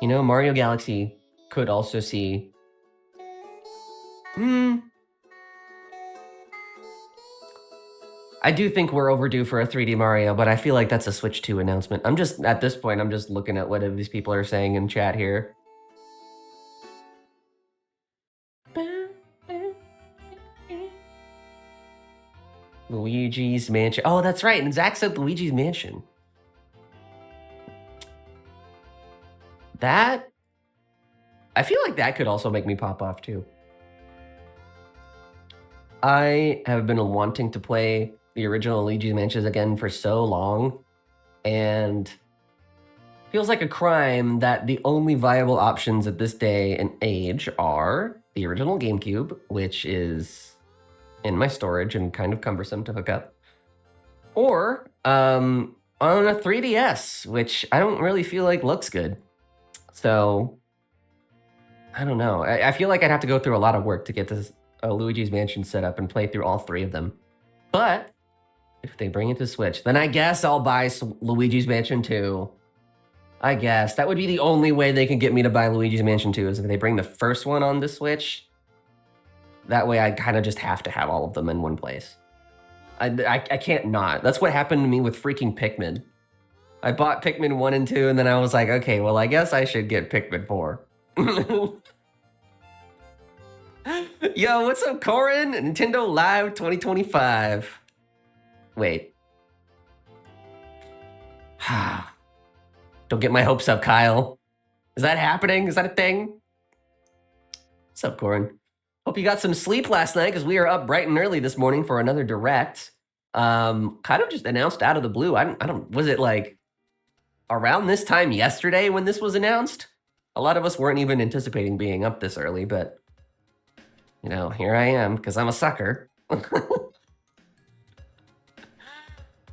You know, Mario Galaxy could also see... I do think we're overdue for a 3D Mario, but I feel like that's a Switch 2 announcement. At this point, I'm just looking at what these people are saying in chat here. Luigi's Mansion. Oh, that's right. And Zach said Luigi's Mansion. That... I feel like that could also make me pop off, too. I have been wanting to play the original Luigi's Mansion again for so long, and feels like a crime that the only viable options at this day and age are the original GameCube, which is in my storage and kind of cumbersome to hook up, or on a 3DS, which I don't really feel like looks good. So, I don't know. I feel like I'd have to go through a lot of work to get this Luigi's Mansion set up and play through all three of them. But if they bring it to Switch, then I guess I'll buy Luigi's Mansion 2. I guess. That would be the only way they can get me to buy Luigi's Mansion 2 is if they bring the first one on the Switch. That way I kind of just have to have all of them in one place. I can't not. That's what happened to me with freaking Pikmin. I bought Pikmin 1 and 2, and then I was like, okay, well, I guess I should get Pikmin 4. Yo, what's up, Corin? Nintendo Live 2025. Wait. Don't get my hopes up, Kyle. Is that happening? Is that a thing? What's up, Corin? Hope you got some sleep last night, because we are up bright and early this morning for another direct. Kind of just announced out of the blue. I don't, was it like around this time yesterday when this was announced? A lot of us weren't even anticipating being up this early, but you know, here I am, because I'm a sucker.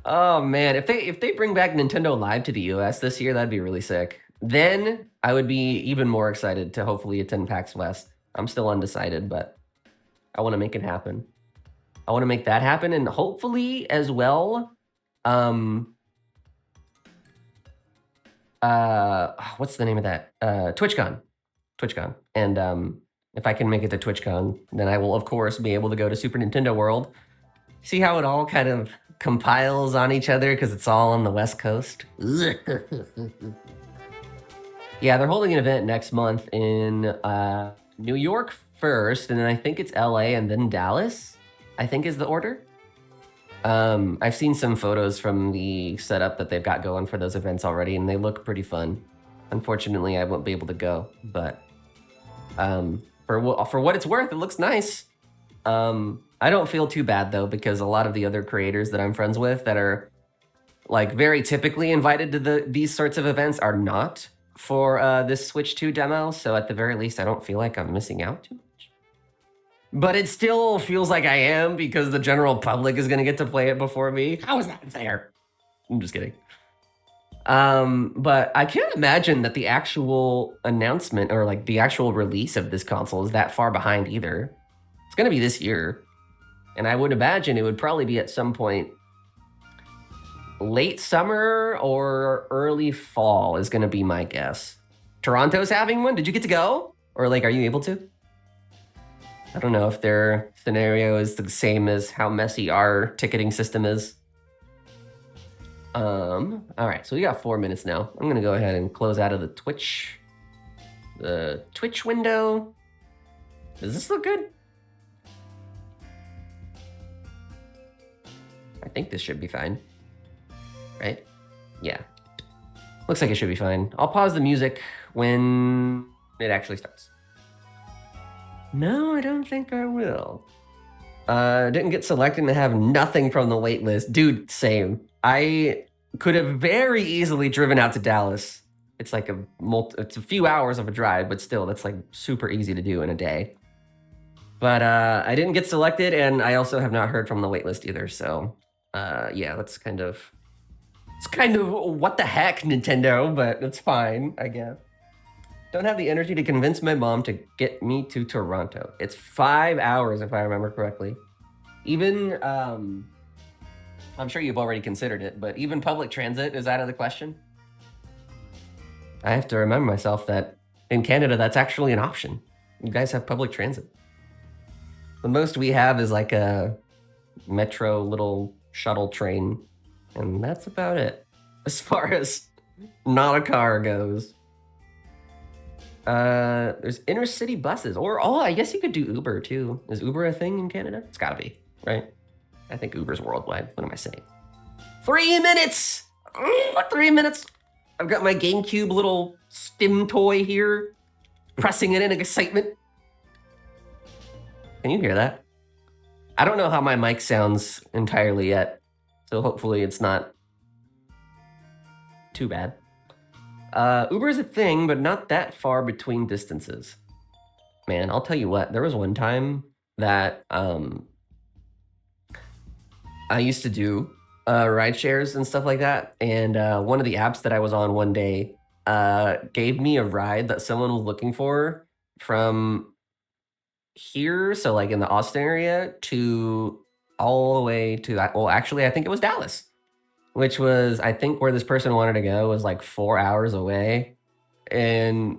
Oh man, if they bring back Nintendo Live to the US this year, that'd be really sick. Then I would be even more excited to hopefully attend PAX West. I'm still undecided, but I want to make it happen. I want to make that happen, and hopefully as well, what's the name of that? TwitchCon. And if I can make it to TwitchCon, then I will of course be able to go to Super Nintendo World. See how it all kind of compiles on each other because it's all on the West Coast. Yeah, they're holding an event next month in New York first, and then I think it's LA and then Dallas, I think is the order. I've seen some photos from the setup that they've got going for those events already, and they look pretty fun. Unfortunately, I won't be able to go, but for what it's worth, it looks nice. I don't feel too bad though, because a lot of the other creators that I'm friends with that are like very typically invited to these sorts of events are not for this Switch 2 demo. So at the very least, I don't feel like I'm missing out too much. But it still feels like I am, because the general public is going to get to play it before me. How is that fair? I'm just kidding. But I can't imagine that the actual announcement or like the actual release of this console is that far behind either. It's going to be this year. And I would imagine it would probably be at some point late summer or early fall is gonna be my guess. Toronto's having one. Did you get to go? Or like, are you able to? I don't know if their scenario is the same as how messy our ticketing system is. All right, so we got 4 minutes now. I'm gonna go ahead and close out of the Twitch window. Does this look good? I think this should be fine, right? Yeah, looks like it should be fine. I'll pause the music when it actually starts. No, I don't think I will. Didn't get selected and have nothing from the wait list. Dude, same. I could have very easily driven out to Dallas. It's like it's a few hours of a drive, but still, that's like super easy to do in a day. But I didn't get selected, and I also have not heard from the wait list either. So yeah, it's kind of what the heck, Nintendo, but it's fine, I guess. Don't have the energy to convince my mom to get me to Toronto. It's 5 hours, if I remember correctly. Even, I'm sure you've already considered it, but even public transit is out of the question. I have to remind myself that in Canada, that's actually an option. You guys have public transit. The most we have is like a metro little shuttle train, and that's about it as far as not a car goes. There's intercity buses, or I guess you could do Uber too. Is Uber a thing in Canada? It's gotta be, right? I think Uber's worldwide. What am I saying? 3 minutes! 3 minutes! I've got my GameCube little stim toy here, pressing it in excitement. Can you hear that? I don't know how my mic sounds entirely yet, so hopefully it's not too bad. Uber is a thing, but not that far between distances. Man, I'll tell you what, there was one time that I used to do ride shares and stuff like that, and one of the apps that I was on one day gave me a ride that someone was looking for from here, so like in the Austin area, to all the way to that. Well, actually, I think it was Dallas, which was, I think, where this person wanted to go was like 4 hours away. And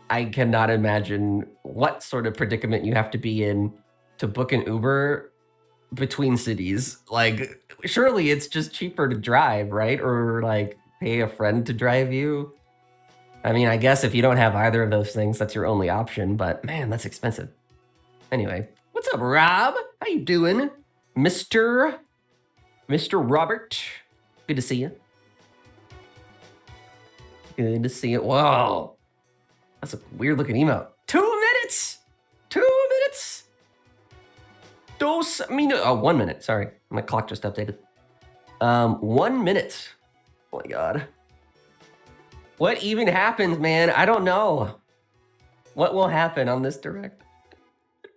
I cannot imagine what sort of predicament you have to be in to book an Uber between cities. Like, surely it's just cheaper to drive, right? Or like pay a friend to drive you. I mean, I guess if you don't have either of those things, that's your only option, but man, that's expensive. Anyway, what's up, Rob? How you doing? Mr. Robert, good to see you. Good to see you. Whoa, that's a weird looking emote. 2 minutes. 2 minutes. 2 minutes. Oh, 1 minute. Sorry, my clock just updated. 1 minute. Oh my god. What even happens, man? I don't know. What will happen on this direct? I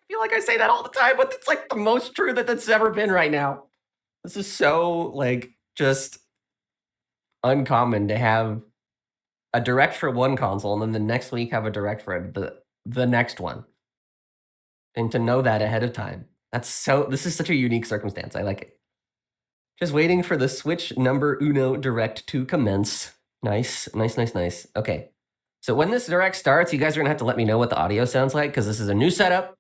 feel like I say that all the time, but it's like the most true that's ever been right now. This is so like just uncommon to have a direct for one console and then the next week have a direct for the next one. And to know that ahead of time. This is such a unique circumstance. I like it. Just waiting for the Switch number uno direct to commence. Nice. Okay. So when this direct starts, you guys are gonna have to let me know what the audio sounds like because this is a new setup.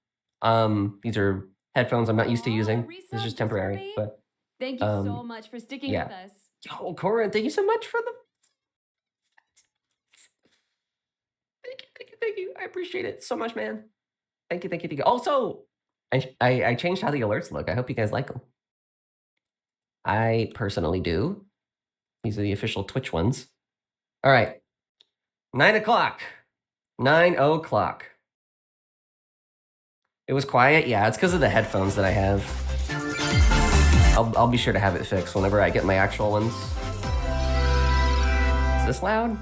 These are headphones I'm not used to using. This is just temporary, but Thank you so much for sticking with us. Yo, Corin, thank you so much for the... Thank you. I appreciate it so much, man. Thank you. Also, I changed how the alerts look. I hope you guys like them. I personally do. These are the official Twitch ones. All right. 9 o'clock. 9 o'clock. It was quiet? Yeah, it's because of the headphones that I have. I'll be sure to have it fixed whenever I get my actual ones. Is this loud?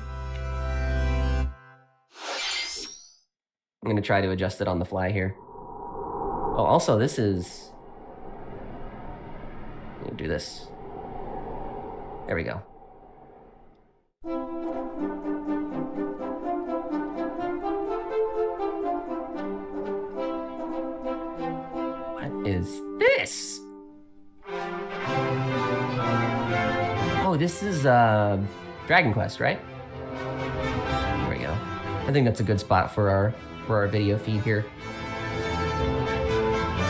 I'm gonna try to adjust it on the fly here. Oh, also this is... Let me do this. There we go. What is this? Oh, this is Dragon Quest, right? There we go. I think that's a good spot for our video feed here.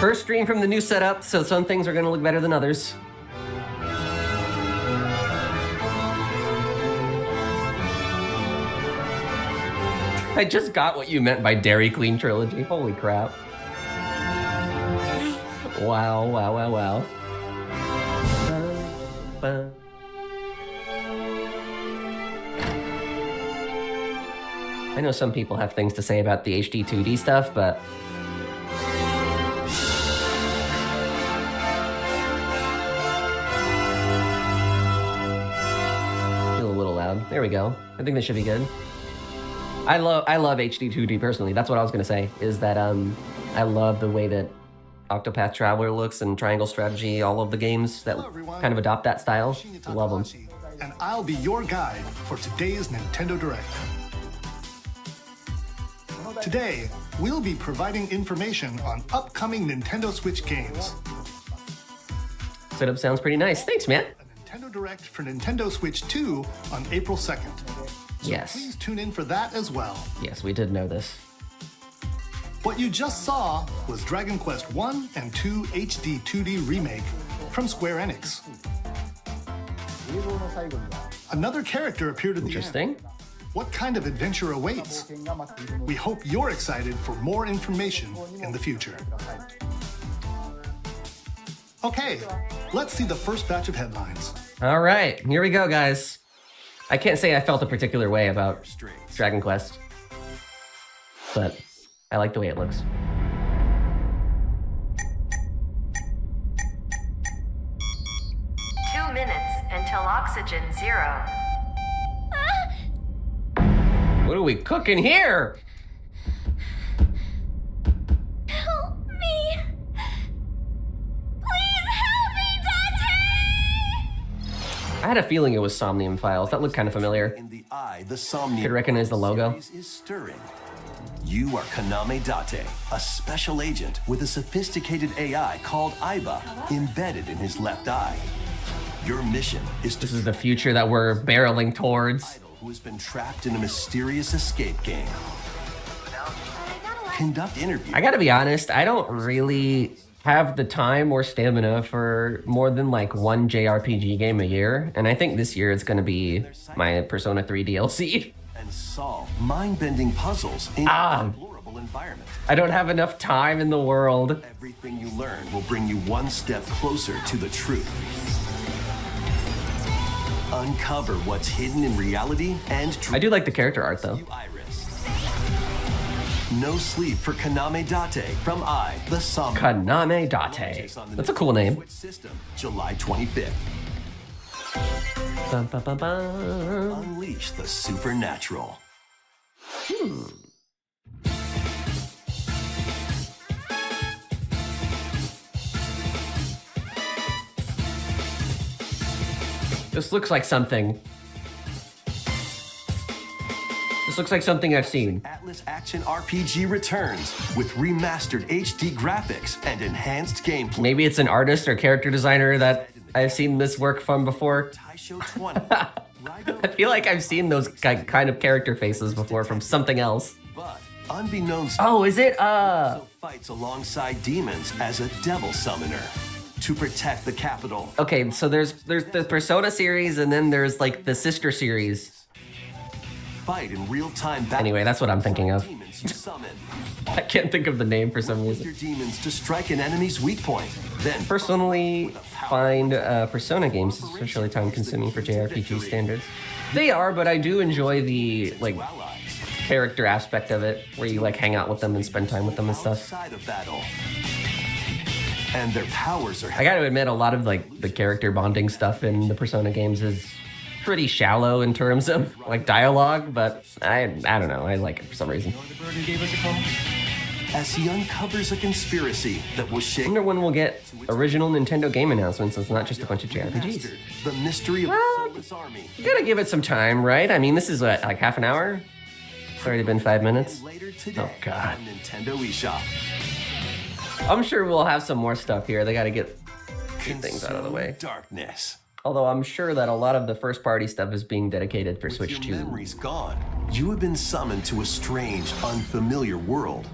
First stream from the new setup, so some things are gonna look better than others. I just got what you meant by Dairy Queen trilogy. Holy crap. Wow, wow, wow, wow. I know some people have things to say about the HD 2D stuff, but feel a little loud. There we go. I think this should be good. I love HD 2D personally. That's what I was gonna say, is that I love the way that Octopath Traveler looks and Triangle Strategy, all of the games that kind of adopt that style. I love them. And I'll be your guide for today's Nintendo Direct. Today, we'll be providing information on upcoming Nintendo Switch games. Setup sounds pretty nice. Thanks, man. A Nintendo Direct for Nintendo Switch 2 on April 2nd. So Yes. please tune in for that as well. Yes, we did know this. What you just saw was Dragon Quest 1 and 2 HD 2D remake from Square Enix. Another character appeared at the end. Interesting. What kind of adventure awaits? We hope you're excited for more information in the future. Okay, let's see the first batch of headlines. All right, here we go, guys. I can't say I felt a particular way about Dragon Quest, but I like the way it looks. Until oxygen 0. What are we cooking here? Help me! Please help me, Dante! I had a feeling it was Somnium Files. That looked kind of familiar. In the eye, the Somnium Could recognize the logo. series is stirring. You are Kaname Date, a special agent with a sophisticated AI called Aiba embedded in his left eye. Your mission is to This is the future that we're barreling towards. who has been trapped in a mysterious escape game. Conduct interviews. I gotta be honest, I don't really have the time or stamina for more than like one JRPG game a year. And I think this year it's gonna be my Persona 3 DLC. And solve mind-bending puzzles in an explorable environment. I don't have enough time in the world. Everything you learn will bring you one step closer to the truth. Uncover what's hidden in reality and I do like the character art though. Iris. No sleep for Kaname Date from the Somnium. Kaname Date. That's a cool name. Switch system, July 25th. Bum, bum, bum, bum. Unleash the supernatural. This looks like something. This looks like something I've seen. Atlas Action RPG returns with remastered HD graphics and enhanced gameplay. Maybe it's an artist or character designer that I've seen this work from before. Taisho 20. I feel like I've seen those kind of character faces before from something else. But unbeknownst, Oh, is it also fights alongside demons as a devil summoner to protect the capital. Okay, so there's the Persona series and then there's like the sister series. Fight in real-time battle. Anyway, that's what I'm thinking of. Demons you summon. I can't think of the name for some With your reason. demons to strike an enemy's weak point. Then Personally find Persona games especially time consuming for JRPG standards. They are, but I do enjoy the like character aspect of it where you like hang out with them and spend time with them and stuff. outside of battle. And their powers are I gotta admit, a lot of like the character bonding stuff in the Persona games is pretty shallow in terms of like dialogue, but I don't know, I like it for some reason. as he uncovers a conspiracy that will I shake wonder when we'll get original Nintendo game announcements. It's not just a bunch of JRPGs. the mystery of the Soulless Army. You gotta give it some time, right? I mean, this is what, like half an hour? It's already been 5 minutes. Later today Oh, God. on Nintendo eShop. I'm sure we'll have some more stuff here. They gotta get things out of the way. Darkness. Although I'm sure that a lot of the first-party stuff is being dedicated for With Switch your 2. memories gone, you have been summoned to a strange, unfamiliar world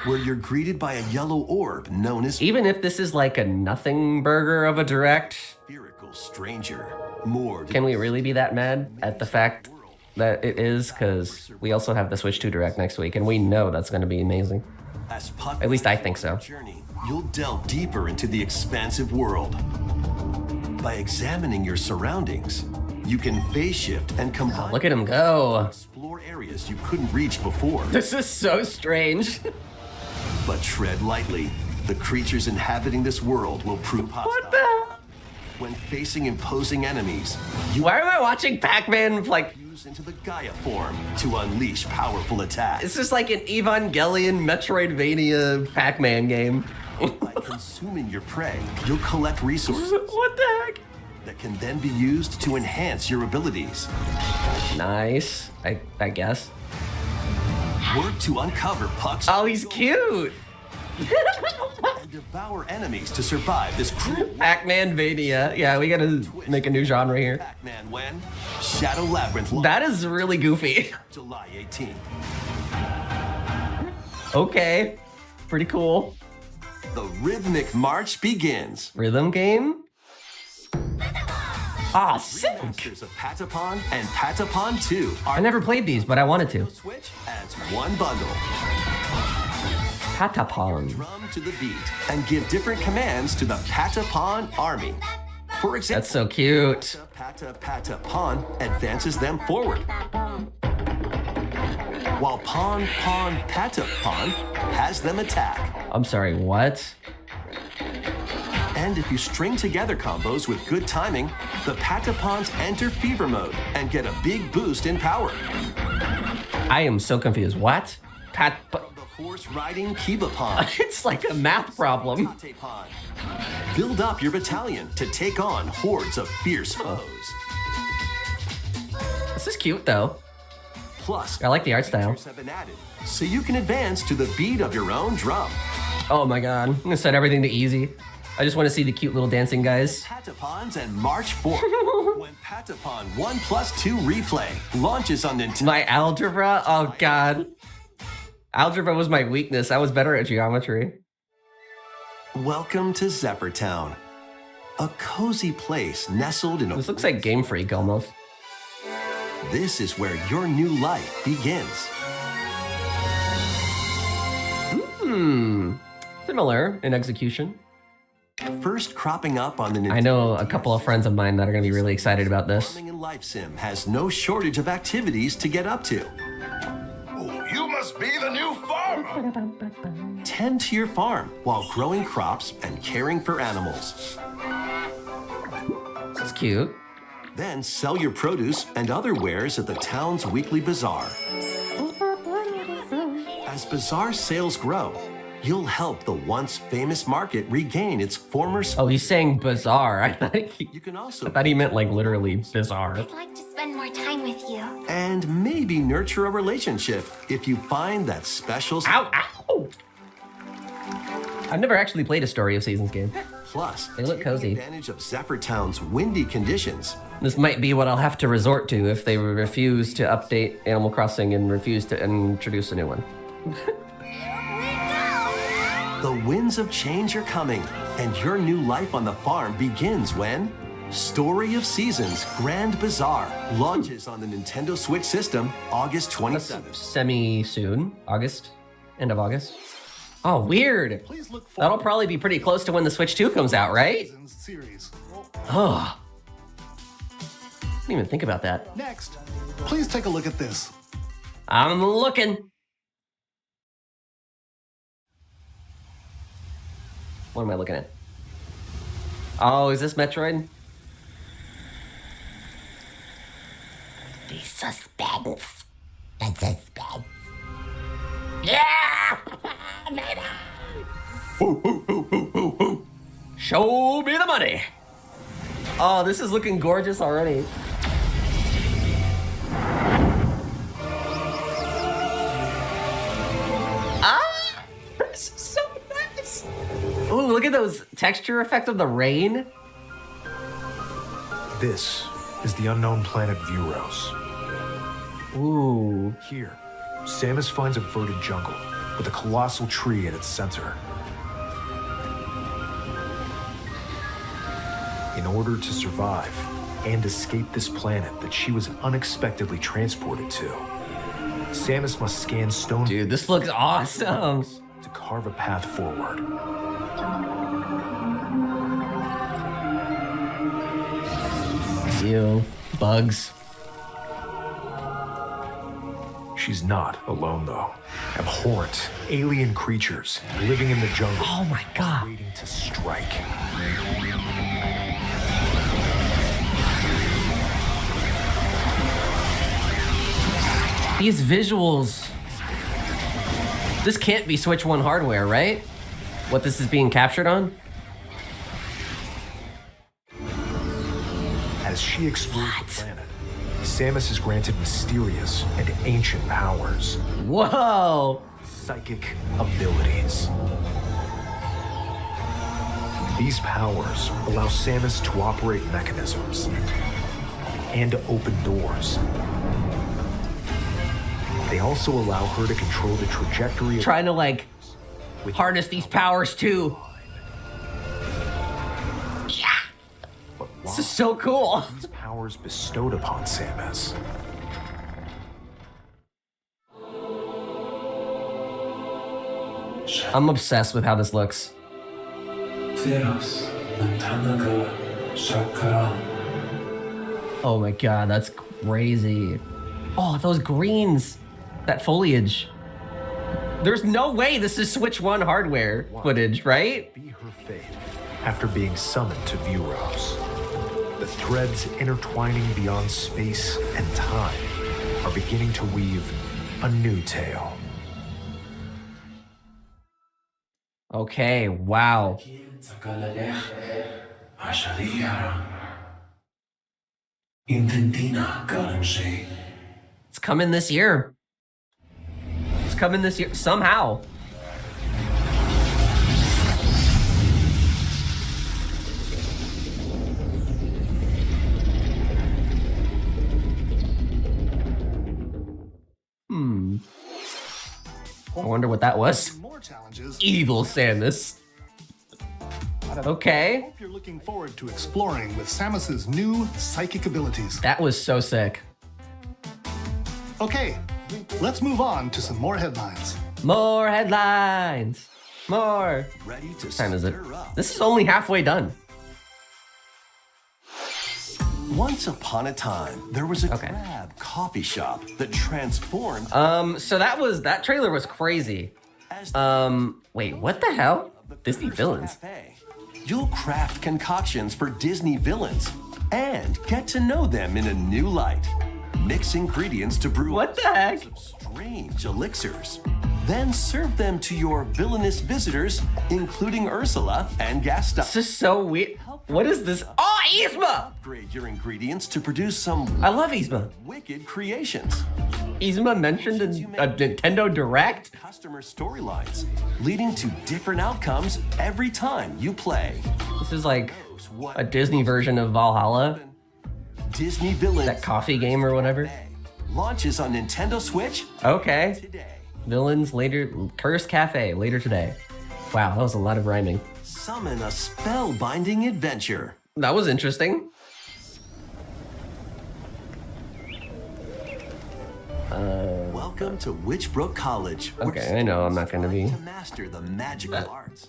where you're greeted by a yellow orb known as Even if this is like a nothing burger of a direct, Spherical Stranger. More can we really be that mad at the fact that it is? Because we also have the Switch 2 Direct next week, and we know that's going to be amazing. As Puck At least I think so. journey, you'll delve deeper into the expansive world. By examining your surroundings, you can phase shift and combine. Look at him go. Explore areas you couldn't reach before. This is so strange. But tread lightly. The creatures inhabiting this world will prove hostile. What the? When facing imposing enemies, Why am I watching Pac-Man like... use into the Gaia form to unleash powerful attacks. It's just like an Evangelion Metroidvania Pac-Man game. By consuming your prey, you'll collect resources What the heck? that can then be used to enhance your abilities. Nice, I guess. Work to uncover Puck's Oh, he's cute. and devour enemies to survive this cruel Pac-Man Vania. Yeah, we gotta make a new genre here. Pac-Man when Shadow Labyrinth That is really goofy. July 18th. Okay, pretty cool. The rhythmic march begins. Rhythm game? Ah, sick. Masters of Patapon and Patapon 2 are I never played these, but I wanted to. Switch adds one bundle. Patapon. Drum to the beat and give different commands to the Patapon army. For example, That's so cute. Patapon advances them forward. While Patapon has them attack. I'm sorry, what? And if you string together combos with good timing, the Patapons enter fever mode and get a big boost in power. I am so confused. What? The horse-riding Kibapon. It's like a math problem. Tatepon. Build up your battalion to take on hordes of fierce foes. This is cute, though. Plus, I like the art style. features have been added, so you can advance to the beat of your own drum. Oh my god. I'm gonna set everything to easy. I just want to see the cute little dancing guys. Patapons and March 4. When Patapon 1+2 Replay launches on Nintendo. My algebra? Oh god. Algebra was my weakness. I was better at geometry. Welcome to Zephyr Town, a cozy place nestled in a. This looks like Game Freak almost. This is where your new life begins. Similar in execution. First cropping up on the Nintendo. I know a couple of friends of mine that are going to be really excited about this. Farming and Life Sim has no shortage of activities to get up to. Oh, you must be the new farmer. Tend to your farm while growing crops and caring for animals. This is cute. Then sell your produce and other wares at the town's weekly bazaar. As bazaar sales grow, you'll help the once famous market regain its former Oh, he's saying bizarre. I thought You can also he meant like literally bizarre. I'd like to spend more time with you. and maybe nurture a relationship if you find that special. Ow, ow! I've never actually played a Story of Seasons game. Plus, They look taking cozy. advantage of Zephyr Town's windy conditions. This might be what I'll have to resort to if they refuse to update Animal Crossing and refuse to introduce a new one. The winds of change are coming, and your new life on the farm begins when Story of Seasons Grand Bazaar launches on the Nintendo Switch system August 27th. Semi-soon. August? End of August? Oh, weird. Please look That'll forward probably be pretty close to when the Switch 2 comes out, right? to Seasons series. Oh. Didn't even think about that. Next, please take a look at this. I'm looking. What am I looking at? Oh, is this Metroid? The suspense. The suspense. Yeah! Baby! Show me the money. Oh, this is looking gorgeous already. Ah! This is so nice. Oh, look at those texture effect of the rain. This is the unknown planet Vuros. Ooh. Here, Samus finds a verdant jungle with a colossal tree at its center. In order to survive and escape this planet that she was unexpectedly transported to, Samus must scan stone. Dude, this looks awesome. To carve a path forward. Ew. Bugs. She's not alone, though. Abhorrent, alien creatures living in the jungle. Oh my god. Waiting to strike. These visuals. This can't be Switch 1 hardware, right? What this is being captured on? As she explores the planet, Samus is granted mysterious and ancient powers. Whoa! Psychic abilities. These powers allow Samus to operate mechanisms and open doors. They also allow her to control the trajectory of Trying to like harness these powers too. Yeah. This is so cool. These powers bestowed upon Samus. I'm obsessed with how this looks. Oh my god, that's crazy. Oh, those greens. That foliage. There's no way this is Switch 1 hardware footage, right? Be her fate after being summoned to Vuros. The threads intertwining beyond space and time are beginning to weave a new tale. Okay, wow. It's coming this year. It's coming this year somehow. I wonder what that was. More challenges. Evil Samus. Okay. Hope you're looking forward to exploring with Samus's new psychic abilities. That was so sick. Okay, let's move on to some more headlines. More headlines. More. Ready to What time is it? stir up. This is only halfway done. Once upon a time, there was a Okay. crab coffee shop that transformed So that trailer was crazy. as Wait, what the hell? Disney villains. cafe. You'll craft concoctions for Disney villains and get to know them in a new light. Mix ingredients to brew What the heck? strange elixirs. Then serve them to your villainous visitors, including Ursula and Gaston. This is so weird. What is this? Oh, Yzma! Upgrade your ingredients to produce some I love Yzma. wicked creations. Yzma mentioned in a Nintendo Direct? Customer storylines, leading to different outcomes every time you play. This is like a Disney version of Valhalla. Disney Villains That coffee game or whatever. launches on Nintendo Switch Okay. today. Villains later. Cursed Cafe later today. Wow, that was a lot of rhyming. Summon a spellbinding adventure. That was interesting. Welcome to Witchbrook College. where Okay, I know I'm not gonna be. to master the magical arts.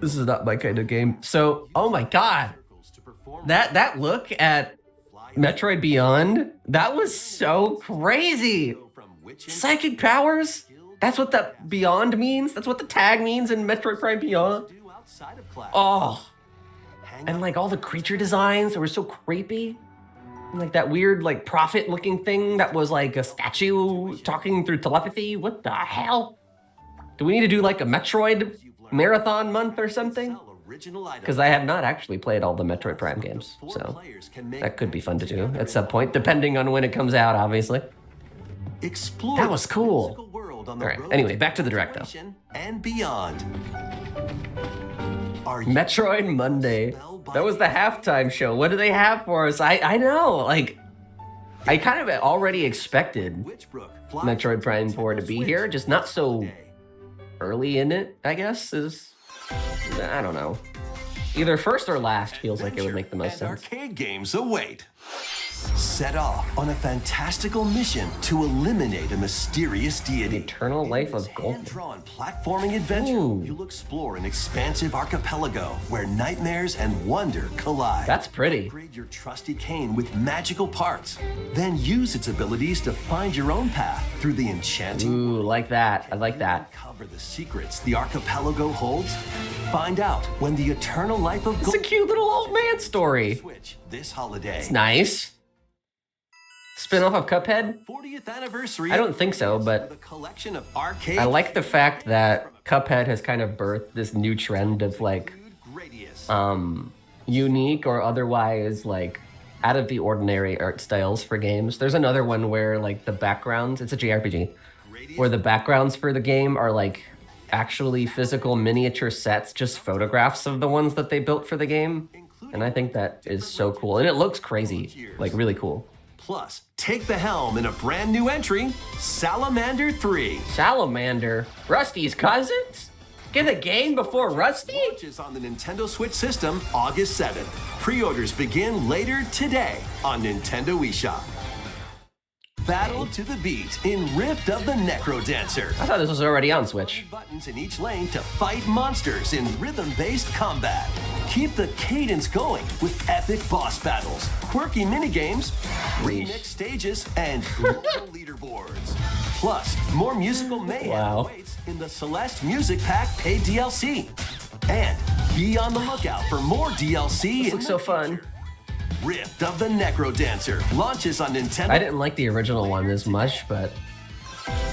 This is not my kind of game. So, oh my god. To perform That look at Metroid Beyond, that was so crazy. from witching Psychic powers? That's what the Beyond means? That's what the tag means in Metroid Prime Beyond? to outside of class. Oh, Hang and out like all the creature designs that were so creepy. And like that weird like prophet looking thing that was like a statue talking through telepathy. What the hell? Do we need to do like a Metroid marathon month or something? sell original items. Because I have not actually played all the Metroid Prime games, Four so players can make that could be fun to do at some point, depending on when it comes out, obviously. explore That was the cool. physical world on the All right, road anyway, back to the direct, though. exploration and beyond. Are you Metroid Monday. spellbound That was the halftime show. What do they have for us? I know, like, I kind of already expected Metroid Prime 4 to be here, just not so early in it, I guess, I don't know. Either first or last feels like it would make the most sense. Arcade games await. Set off on a fantastical mission to eliminate a mysterious deity. The eternal life of Gold. Hand-drawn platforming adventure. Ooh. You'll explore an expansive archipelago where nightmares and wonder collide. That's pretty. Upgrade your trusty cane with magical parts. Then use its abilities to find your own path through the enchanting. Ooh, like that. I like that. Uncover the secrets the archipelago holds. Find out when the eternal life of It's a cute little old man story. Switch this holiday. It's nice. Spin-off of Cuphead? 40th anniversary. I don't think so, but the collection of arcade. I like the fact that Cuphead has kind of birthed this new trend of like unique or otherwise like out of the ordinary art styles for games. There's another one where like the backgrounds, it's a JRPG, where the backgrounds for the game are like actually physical miniature sets, just photographs of the ones that they built for the game. And I think that is so cool. And it looks crazy, like really cool. Plus, take the helm in a brand new entry, Salamander 3. Salamander? Rusty's cousins? Get a game before Rusty? Launches on the Nintendo Switch system August 7th. Pre-orders begin later today on Nintendo eShop. Battle to the beat in Rift of the Necro Dancer. I thought this was already on Switch. Buttons in each lane to fight monsters in rhythm-based combat. Keep the cadence going with epic boss battles, quirky minigames, remix stages, and global leaderboards. Plus, more musical mayhem awaits in the Celeste Music Pack paid DLC. And be on the lookout for more DLC. This looks so fun. Rift of the Necro Dancer launches on Nintendo. I didn't like the original one as much, but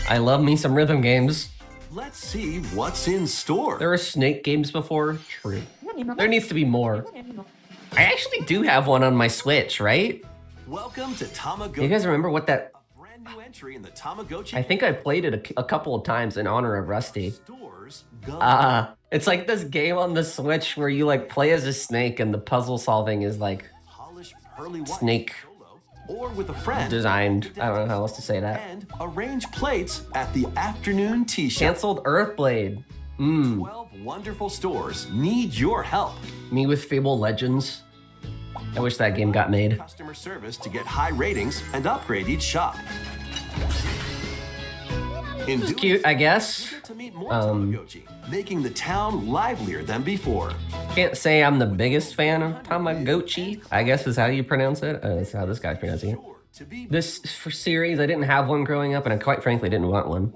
I love me some rhythm games. Let's see what's in store. There were Snake games before. True. There needs to be more. I actually do have one on my Switch, right? Welcome to Tamagotchi. You guys remember what that... A brand new entry in the Tamagotchi. I think I played it a couple of times in honor of Rusty. Stores go. It's like this game on the Switch where you like play as a snake and the puzzle solving is like snake or with a friend designed. I don't know how else to say that. And arrange plates at the afternoon tea shop. Canceled Earthblade. 12 wonderful stores need your help. Me with Fable Legends. I wish that game got made. Customer service to get high ratings and upgrade each shop. It's cute, I guess. To meet more Tamagotchi, making the town livelier than before. Can't say I'm the biggest fan of Tamagotchi, I guess is how you pronounce it. That's how this guy's pronouncing it. This for series, I didn't have one growing up, and I quite frankly didn't want one.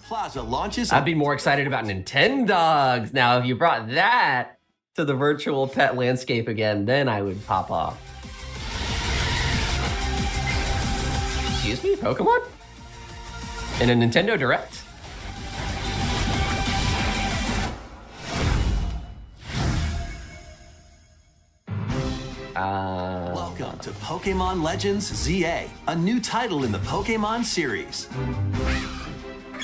Plaza launches. I'd be more excited about Nintendogs. Now, if you brought that to the virtual pet landscape again, then I would pop off. Excuse me, Pokemon? In a Nintendo Direct? Welcome to Pokemon Legends ZA, a new title in the Pokemon series.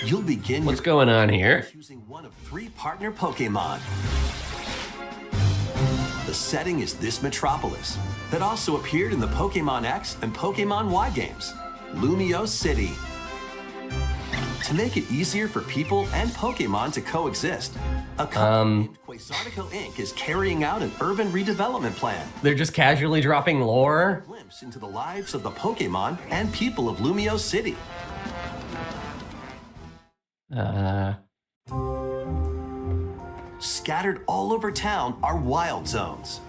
You'll begin. What's going on here? Choosing one of 3 partner Pokemon. The setting is this metropolis that also appeared in the Pokemon X and Pokemon Y games, Lumio City. To make it easier for people and Pokemon to coexist, a company named Quasartico Inc. is carrying out an urban redevelopment plan. They're just casually dropping lore? A glimpse into the lives of the Pokemon and people of Lumio City. Scattered all over town are wild zones.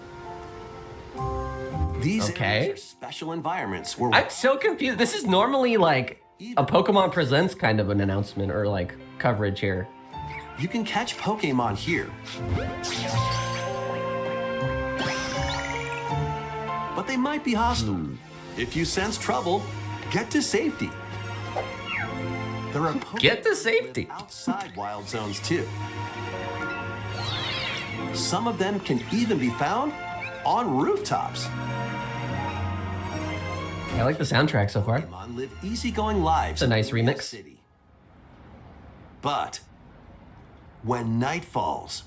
These areas are special environments where I'm so confused. This is normally like a Pokemon Presents kind of an announcement or like coverage here. You can catch Pokemon here. But they might be hostile. If you sense trouble, get to safety. There are Pokemon Get to safety outside wild zones too. Some of them can even be found on rooftops. I like the soundtrack so far. Pokemon live easygoing lives. It's a nice in Lumio remix. City. But when night falls,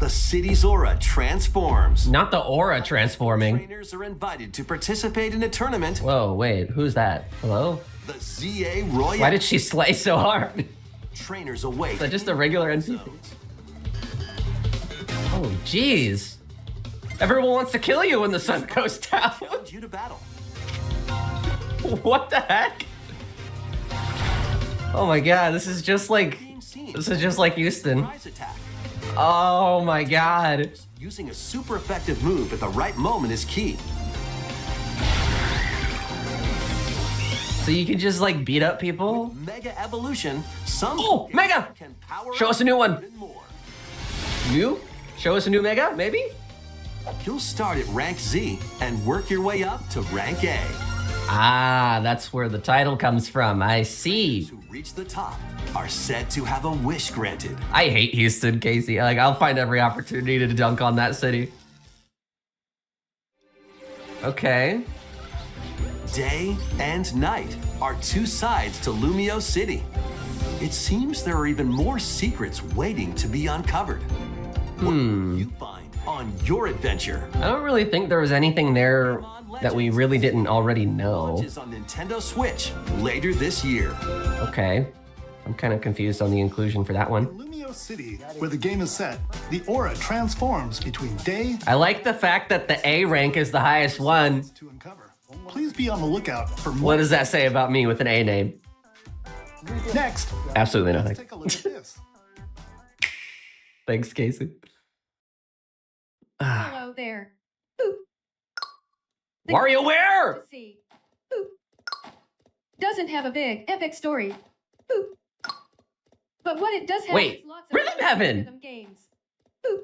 the city's aura transforms. Not the aura transforming. Trainers are invited to participate in a tournament. Whoa, wait, who's that? Hello? The ZA Royale. Why did she slay so hard? Trainers await. Is that just a regular NPC? Oh, jeez. Everyone wants to kill you when the sun goes down. Challenge you to battle. What the heck? Oh my god, this is just like Houston. Surprise attack. Oh my god. Using a super effective move at the right moment is key. So you can just like beat up people? Mega evolution. Some Oh, Mega! can power Show up us a new one. even more. New? Show us a new Mega, maybe? You'll start at rank Z and work your way up to rank A. Ah, that's where the title comes from. I see. To reach the top are said to have a wish granted. I hate Houston, Casey. Like, I'll find every opportunity to dunk on that city. Okay. Day and night are two sides to Lumio City. It seems there are even more secrets waiting to be uncovered. What will you find on your adventure? I don't really think there was anything there that we really didn't already know. Launches on Nintendo Switch later this year. Okay. I'm kind of confused on the inclusion for that one. Lumio City, where the game is set, the aura transforms between day I like the fact that the A rank is the highest one. to uncover. Please be on the lookout for more. What does that say about me with an A name? Next, Absolutely let's nothing. take a look at this. Thanks, Casey. Hello there. Boop. The WarioWare! to see. Boop. Doesn't have a big epic story. Boop. But what it does have Wait, is lots of Rhythm fun Heaven! rhythm games. Boop.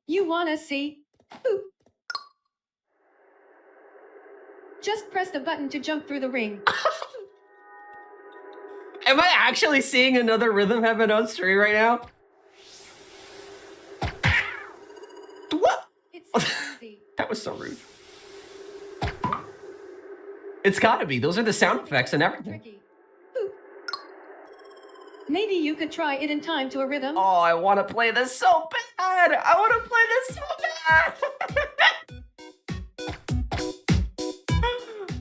You wanna see? Boop. Just press the button to jump through the ring. Am I actually seeing another Rhythm Heaven on stream right now? What? It's so easy. That was so rude. It's gotta be. Those are the sound effects and everything. Tricky. Boop. Maybe you could try it in time to a rhythm. Oh, I want to play this so bad. I want to play this so bad.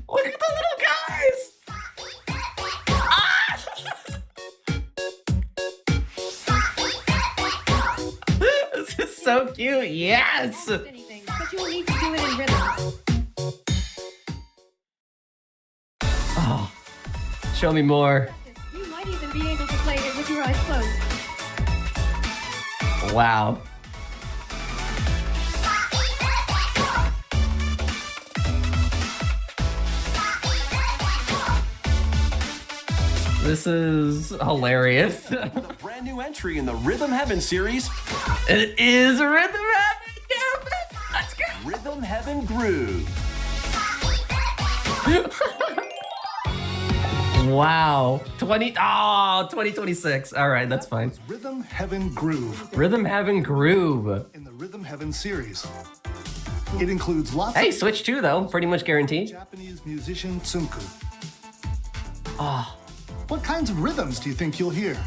Look at the little guys. Ah! This is so cute. Yes. Almost anything, but you'll need to do it in rhythm. Oh, show me more. You might even be able to play it with your eyes closed. Wow. This is hilarious. A brand new entry in the Rhythm Heaven series, It is Rhythm Heaven. Damn it. Let's go. Rhythm Heaven Groove. Wow. 2026. All right, that's fine. Rhythm Heaven Groove Rhythm Heaven Groove. in the Rhythm Heaven series. It includes lots Hey, of Switch 2 though, pretty much guaranteed. Japanese musician Tsunku. Oh, What kinds of rhythms do you think you'll hear?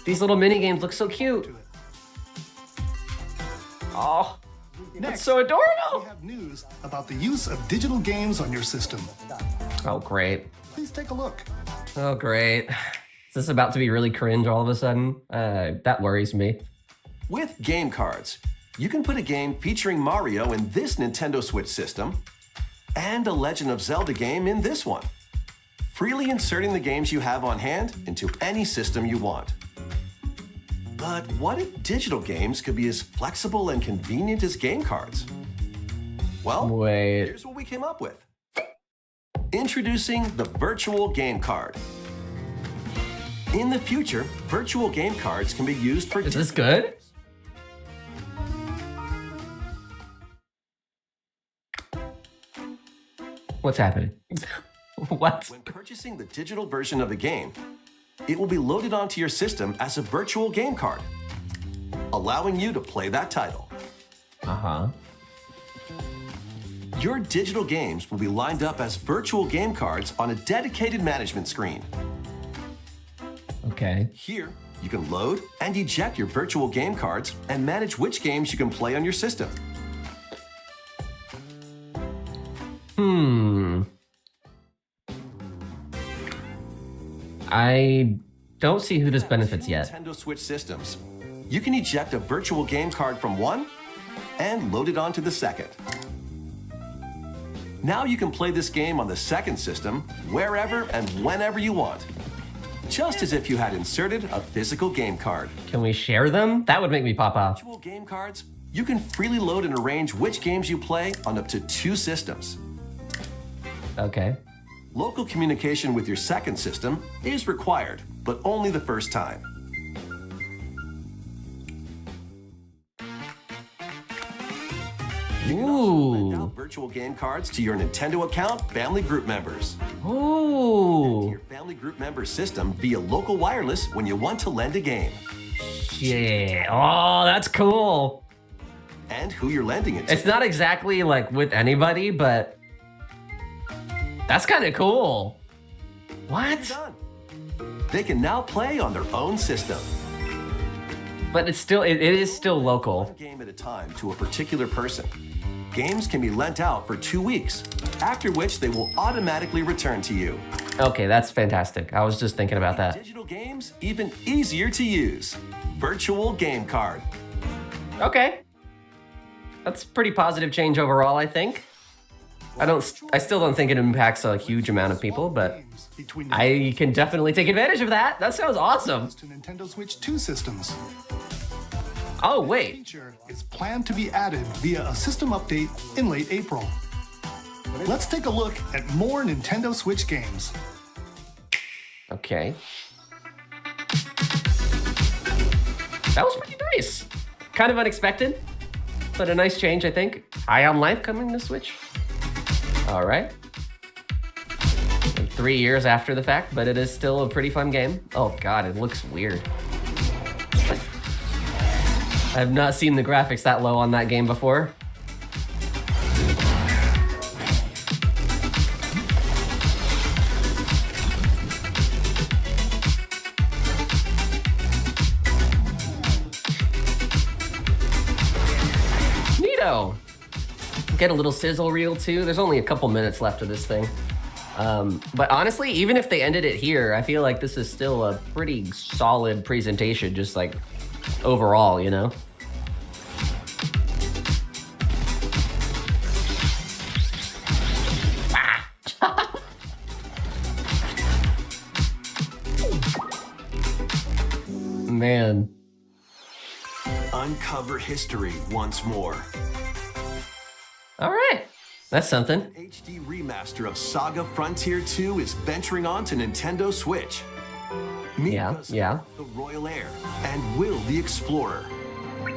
these little mini games look so cute. Oh, that's Next, so we adorable. have news about the use of digital games on your system. Oh, great. Please take a look. Oh, great. Is this about to be really cringe all of a sudden? That worries me. With game cards, you can put a game featuring Mario in this Nintendo Switch system and a Legend of Zelda game in this one, freely inserting the games you have on hand into any system you want. But what if digital games could be as flexible and convenient as game cards? Well, Wait. here's what we came up with. Introducing the virtual game card. In the future, virtual game cards can be used for Is this good? What's happening? What? When purchasing the digital version of the game, it will be loaded onto your system as a virtual game card, allowing you to play that title. Uh-huh. Your digital games will be lined up as virtual game cards on a dedicated management screen. Okay. Here, You can load and eject your virtual game cards and manage which games you can play on your system. I don't see who this benefits yet. Nintendo Switch systems. You can eject a virtual game card from one and load it onto the second. Now you can play this game on the second system wherever and whenever you want, just as if you had inserted a physical game card. Can we share them? That would make me pop off. Virtual game cards, you can freely load and arrange which games you play on up to 2 systems. Okay. Local communication with your second system is required, but only the first time. You can also lend out virtual game cards to your Nintendo account family group members. Ooh. To your family group member system via local wireless when you want to lend a game. Yeah. Oh, that's cool. And who you're lending it to. It's not exactly like with anybody, but that's kind of cool. What? Done. They can now play on their own system. But it's still, it is still local. One game at a time to a particular person. Games can be lent out for 2 weeks, after which they will automatically return to you. Okay, that's fantastic. I was just thinking about that. Digital games even easier to use. Virtual game card. Okay. That's a pretty positive change overall, I think. I still don't think it impacts a huge amount of people, but I can definitely take advantage of that. That sounds awesome. To Nintendo Switch 2 systems. Oh, wait. Feature is planned to be added via a system update in late April. Let's take a look at more Nintendo Switch games. Okay. That was pretty nice. Kind of unexpected, but a nice change, I think. High on Life coming to Switch. All right. 3 years after the fact, but it is still a pretty fun game. Oh God, it looks weird. I've not seen the graphics that low on that game before. Neato. Get a little sizzle reel too. There's only a couple minutes left of this thing. But honestly, even if they ended it here, I feel like this is still a pretty solid presentation, just like overall, you know? Man. Uncover history once more. All right. That's something. An HD remaster of Saga Frontier 2 is venturing on to Nintendo Switch. Meet Yeah. the Royal Heir and Will the Explorer.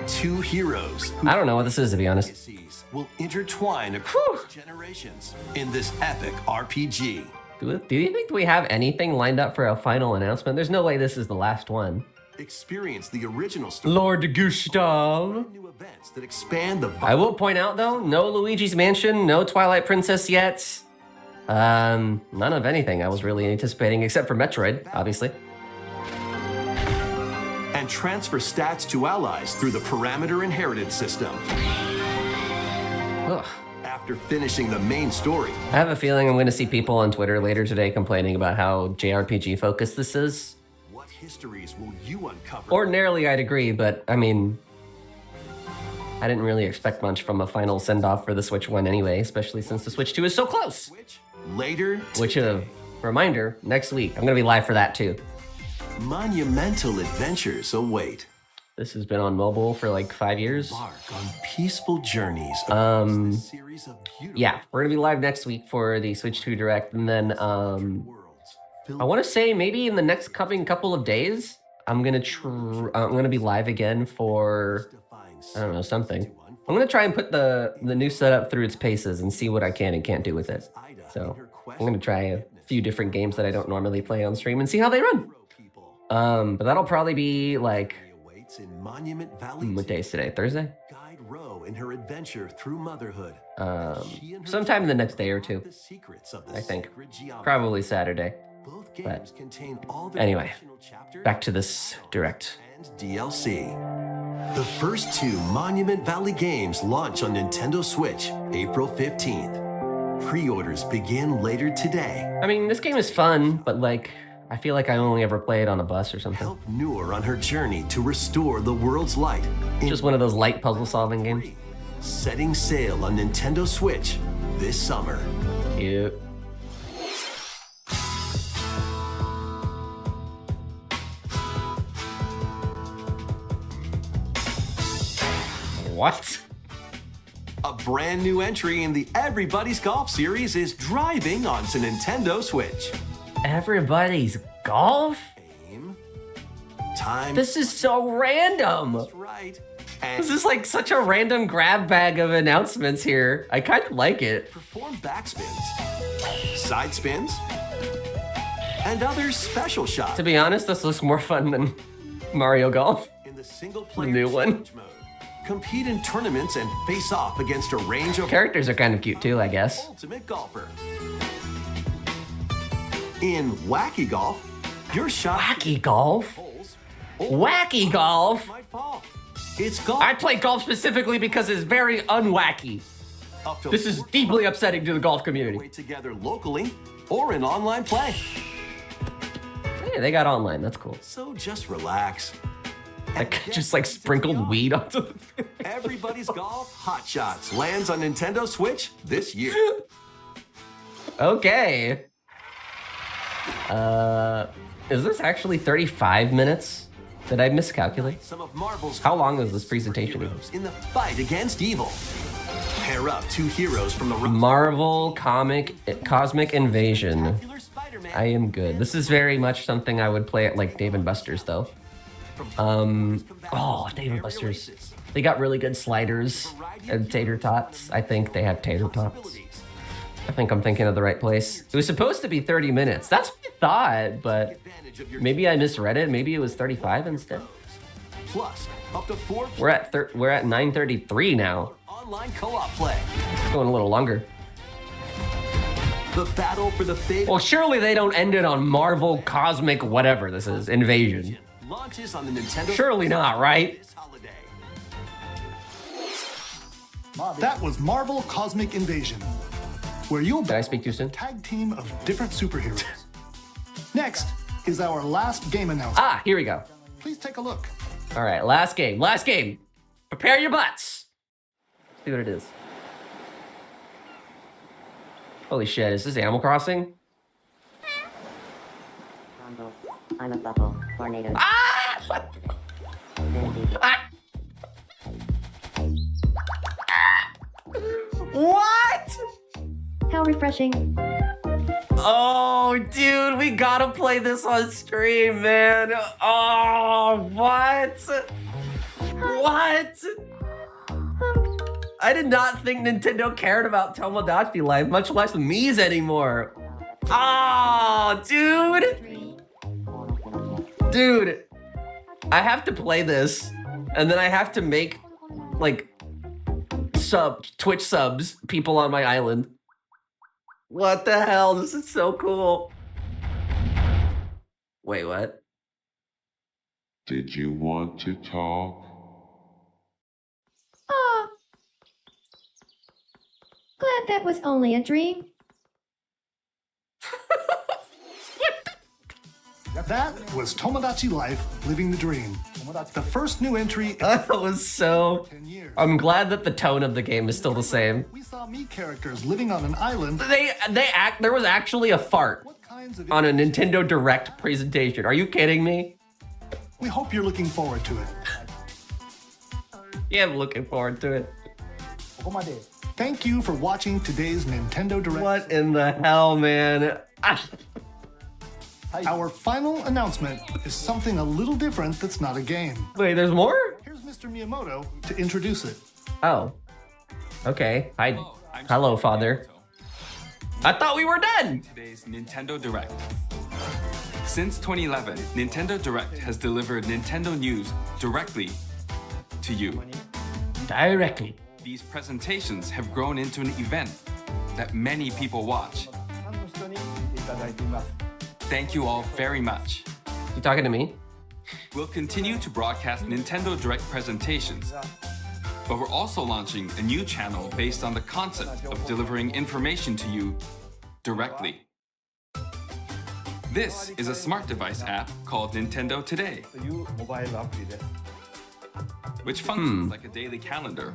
2 heroes who I don't know what this is, to be honest. will intertwine across generations in this epic RPG. Do you think we have anything lined up for a final announcement? There's no way this is the last one. Experience the original story. Lord Gustav. New events that expand the I will point out though, no Luigi's Mansion, no Twilight Princess yet. None of anything I was really anticipating except for Metroid, obviously. And transfer stats to allies through the parameter inherited system. Ugh. After finishing the main story, I have a feeling I'm going to see people on Twitter later today complaining about how JRPG focused this is. what histories will you uncover? Ordinarily, I'd agree, but I mean, I didn't really expect much from a final send-off for the Switch 1 anyway, especially since the Switch 2 is so close. Later, Which, reminder, next week, I'm going to be live for that too. monumental adventures await. This has been on mobile for like 5 years. Embark on peaceful journeys across this series of beautiful Yeah, we're gonna be live next week for the Switch 2 Direct, and then worlds. I want to say maybe in the next coming couple of days, I'm gonna be live again for I don't know something. I'm gonna try and put the new setup through its paces and see what I can and can't do with it. So I'm gonna try a few different games that I don't normally play on stream and see how they run. But that'll probably be like In Monument Valley, what day is today? Thursday? guide Ro in her adventure through motherhood. She and her Sometime in the next day or two. the secrets of the I think. sacred geometry. Probably Saturday. Both games contain all the anyway, additional chapters back to this direct. and DLC. The first two Monument Valley games launch on Nintendo Switch April 15th. Pre-orders begin later today. I mean, this game is fun, but like, I feel like I only ever play it on a bus or something. Help Noor on her journey to restore the world's light. in Just one of those light puzzle solving games. Setting sail on Nintendo Switch this summer. Cute. What? A brand new entry in the Everybody's Golf series is driving onto Nintendo Switch. Everybody's golf? Aim. Time. This is so random. That's right. And This is like such a random grab bag of announcements here. I kind of like it. perform backspins, side spins, and other special shots. To be honest, this looks more fun than Mario Golf. In the single player new one. challenge mode, compete in tournaments and face off against a range of Characters are kind of cute too, I guess. ultimate golfer. In Wacky Golf, your shot Wacky golf? holes Wacky golf? might fall. It's golf I play golf specifically because it's very unwacky. up to This is 4 deeply upsetting to the golf community. play together locally or in online play. Hey, they got online, that's cool. So just relax. Like, just like sprinkled weed onto the Everybody's Golf Hot Shots lands on Nintendo Switch this year. Okay. Is this actually 35 minutes? Did I miscalculate? Some of Marvel's How long is this presentation? heroes in the fight against evil. Pair up two heroes from the Marvel Cosmic Invasion. Spectacular Spider-Man I am good. This is very much something I would play at like Dave & Buster's though. Oh, Dave & Buster's. They got really good sliders and tater tots. I think they have tater tots. I think I'm thinking of the right place. It was supposed to be 30 minutes. That's what I thought, but maybe I misread it. Maybe it was 35 instead. Plus up to 4 We're at 9:33 now. online co-op play. It's going a little longer. The battle for the fate Well, surely they don't end it on Marvel Cosmic whatever this is, Invasion. launches on the Nintendo Surely not, right? this holiday. That was Marvel Cosmic Invasion, where you'll Did I speak too soon? tag team of different superheroes. Next is our last game announcement. Ah, here we go. Please take a look. All right, last game. Last game. Prepare your butts. Let's see what it is. Holy shit, is this Animal Crossing? I'm a bubble tornado. Ah! Ah! What? How refreshing. Oh, dude, we gotta play this on stream, man. Oh, what? What? I did not think Nintendo cared about Tomodachi Life, much less Mii's anymore. Oh, dude. Dude, I have to play this, and then I have to make, like, Twitch subs people on my island. What the hell? This is so cool. Wait, what? Did you want to talk? Aw. Glad that was only a dream. That was Tomodachi Life, Living the Dream. The first new entry in That was so... 10 years. I'm glad that the tone of the game is still the same. We saw Mii characters living on an island. There was actually a fart What kinds of on a Nintendo Direct presentation. Are you kidding me? We hope you're looking forward to it. Yeah, I'm looking forward to it. Thank you for watching today's Nintendo Direct. What in the hell, man? Ah. Our final announcement is something a little different that's not a game. Wait, there's more? Here's Mr. Miyamoto to introduce it. Oh. Okay. Hello, Father. I thought we were done. Today's Nintendo Direct. Since 2011, Nintendo Direct has delivered Nintendo news directly to you. Directly. These presentations have grown into an event that many people watch. thank you all very much. You talking to me? We'll continue to broadcast Nintendo Direct presentations, but we're also launching a new channel based on the concept of delivering information to you directly. This is a smart device app called Nintendo Today, which functions like a daily calendar.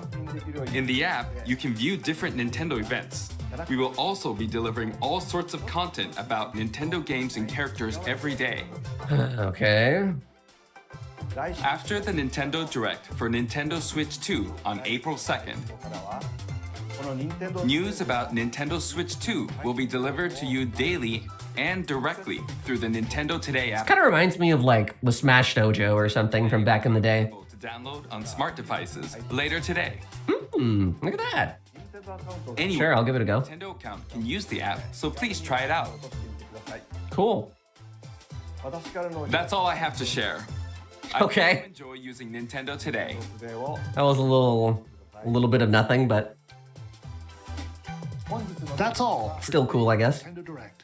In the app, you can view different Nintendo events. We will also be delivering all sorts of content about Nintendo games and characters every day. Okay. After the Nintendo Direct for Nintendo Switch 2 on April 2nd, news about Nintendo Switch 2 will be delivered to you daily and directly through the Nintendo Today app. Kind of reminds me of like the Smash Dojo or something from back in the day. To download on smart devices later today. Look at that. Anyone Sure, I'll give it a go. with a Nintendo account can use the app, so please try it out. Cool. That's all I have to share. I Okay. hope you enjoy using Nintendo Today. That was a little bit of nothing, but That's all. still cool, I guess. Nintendo Direct.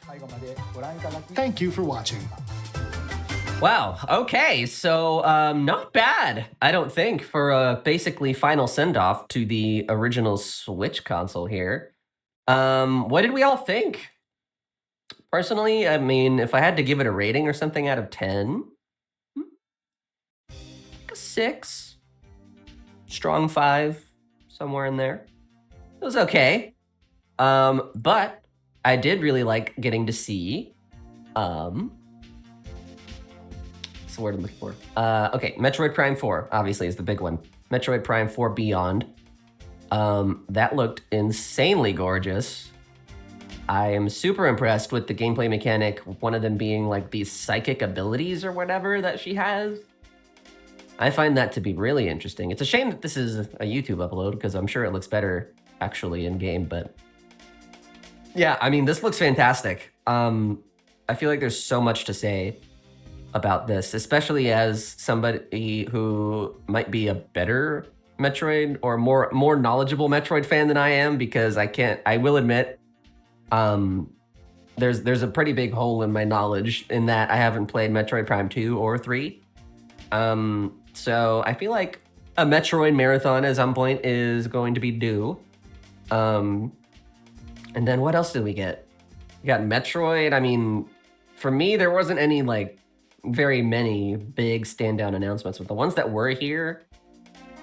Thank you for watching. Wow. Okay. So, not bad, I don't think, for a basically final send-off to the original Switch console here. What did we all think? Personally, I mean, if I had to give it a rating or something out of 10, like a 6, strong 5, somewhere in there. It was okay. But I did really like getting to see, what's the word I'm looking for? Okay, Metroid Prime 4, obviously, is the big one. Metroid Prime 4 Beyond. That looked insanely gorgeous. I am super impressed with the gameplay mechanic, one of them being like these psychic abilities or whatever that she has. I find that to be really interesting. It's a shame that this is a YouTube upload because I'm sure it looks better actually in game, but yeah, I mean, this looks fantastic. I feel like there's so much to say about this, especially as somebody who might be a better Metroid or more knowledgeable Metroid fan than I am, because I will admit, there's a pretty big hole in my knowledge in that I haven't played Metroid Prime 2 or 3. So I feel like a Metroid marathon at some point is going to be due. And then what else did we get? We got Metroid. I mean, for me, there wasn't any like very many big standout announcements, but the ones that were here,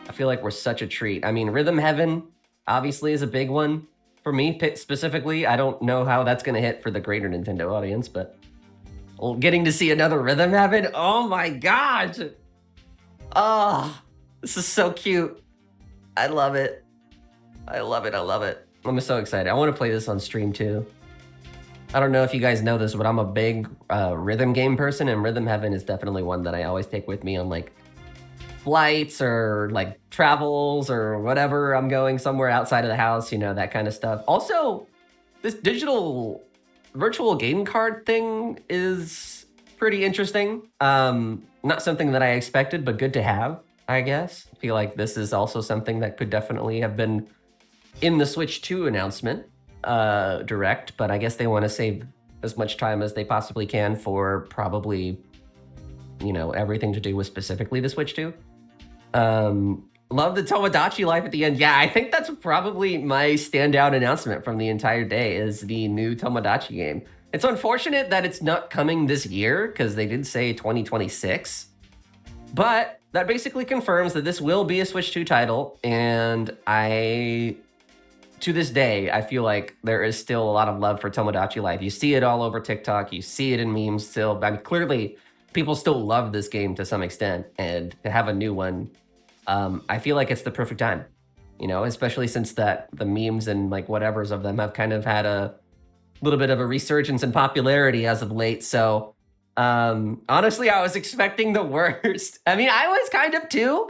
I feel like were such a treat. I mean, Rhythm Heaven obviously is a big one for me specifically. I don't know how that's going to hit for the greater Nintendo audience, but getting to see another Rhythm Heaven, oh my gosh. Oh, this is so cute. I love it. I love it. I love it. I'm so excited. I want to play this on stream too. I don't know if you guys know this, but I'm a big rhythm game person, and Rhythm Heaven is definitely one that I always take with me on like flights or like travels or whatever. I'm going somewhere outside of the house, you know, that kind of stuff. Also, this digital virtual game card thing is pretty interesting. Not something that I expected, but good to have, I guess. I feel like this is also something that could definitely have been in the Switch 2 announcement direct, but I guess they want to save as much time as they possibly can for probably, you know, everything to do with specifically the Switch 2. Love the Tomodachi Life at the end. Yeah, I think that's probably my standout announcement from the entire day is the new Tomodachi game. It's unfortunate that it's not coming this year because they did say 2026, but that basically confirms that this will be a Switch 2 title, and to this day, I feel like there is still a lot of love for Tomodachi Life. You see it all over TikTok, you see it in memes still. I mean, clearly, people still love this game to some extent, and to have a new one, I feel like it's the perfect time, you know, especially since the memes and like whatevers of them have kind of had a little bit of a resurgence in popularity as of late. So honestly, I was expecting the worst. I mean, I was kind of too,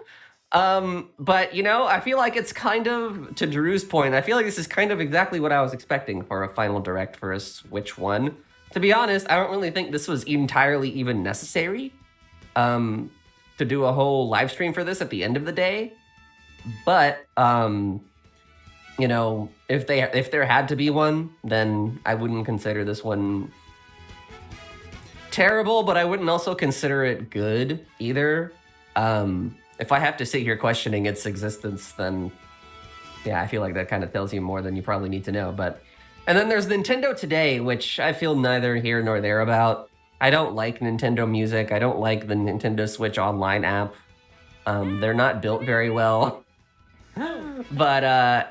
but you know, I feel like it's kind of, to Drew's point, I feel like this is kind of exactly what I was expecting for a final direct for a Switch 1. To be honest, I don't really think this was entirely even necessary to do a whole live stream for this at the end of the day. But you know, if there had to be one, then I wouldn't consider this one terrible, but I wouldn't also consider it good either. If I have to sit here questioning its existence, then yeah, I feel like that kind of tells you more than you probably need to know. But and then there's Nintendo Today, which I feel neither here nor there about. I don't like Nintendo Music. I don't like the Nintendo Switch Online app. They're not built very well. But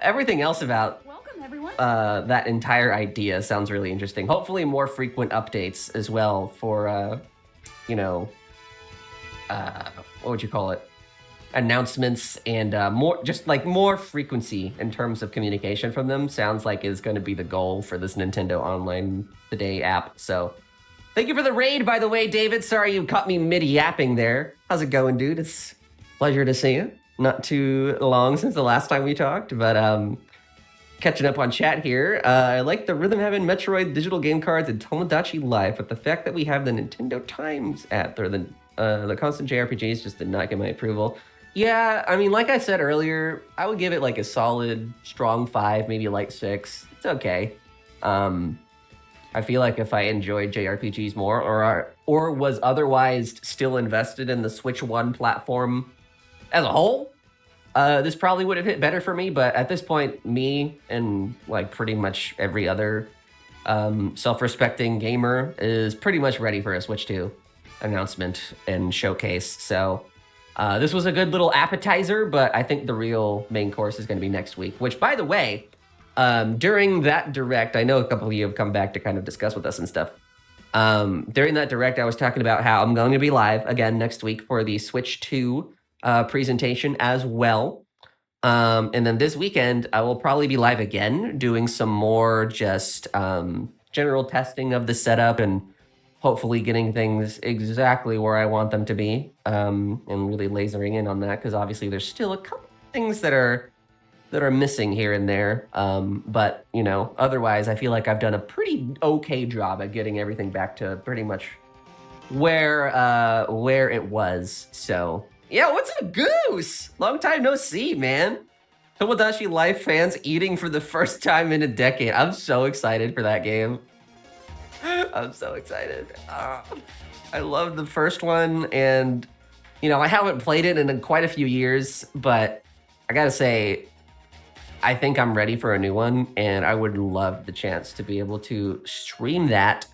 everything else about that entire idea sounds really interesting. Hopefully more frequent updates as well for, you know, what would you call it? Announcements and more frequency in terms of communication from them sounds like is going to be the goal for this Nintendo Online Today app. So thank you for the raid, by the way, David. Sorry you caught me mid-yapping there. How's it going, dude? It's a pleasure to see you. Not too long since the last time we talked, but catching up on chat here. I like the Rhythm Heaven Metroid digital game cards and Tomodachi Life, but the fact that we have the Nintendo Times app or the constant JRPGs just did not get my approval. Yeah, I mean, like I said earlier, I would give it like a solid, strong 5, maybe a light 6. It's okay. I feel like if I enjoyed JRPGs more or was otherwise still invested in the Switch 1 platform as a whole, this probably would have hit better for me. But at this point, me and like pretty much every other self-respecting gamer is pretty much ready for a Switch 2 announcement and showcase. So this was a good little appetizer, but I think the real main course is going to be next week, which, by the way, during that direct, I know a couple of you have come back to kind of discuss with us and stuff. During that direct, I was talking about how I'm going to be live again next week for the Switch 2 presentation as well. And then this weekend, I will probably be live again doing some more just general testing of the setup and hopefully getting things exactly where I want them to be, and really lasering in on that, because obviously there's still a couple things that are missing here and there. But, you know, otherwise, I feel like I've done a pretty okay job at getting everything back to pretty much where it was. So, yeah, what's up, Goose? Long time no see, man. Tomodachi Life fans eating for the first time in a decade. I'm so excited for that game. I'm so excited. I love the first one, and you know, I haven't played it in quite a few years, but I gotta say, I think I'm ready for a new one, and I would love the chance to be able to stream that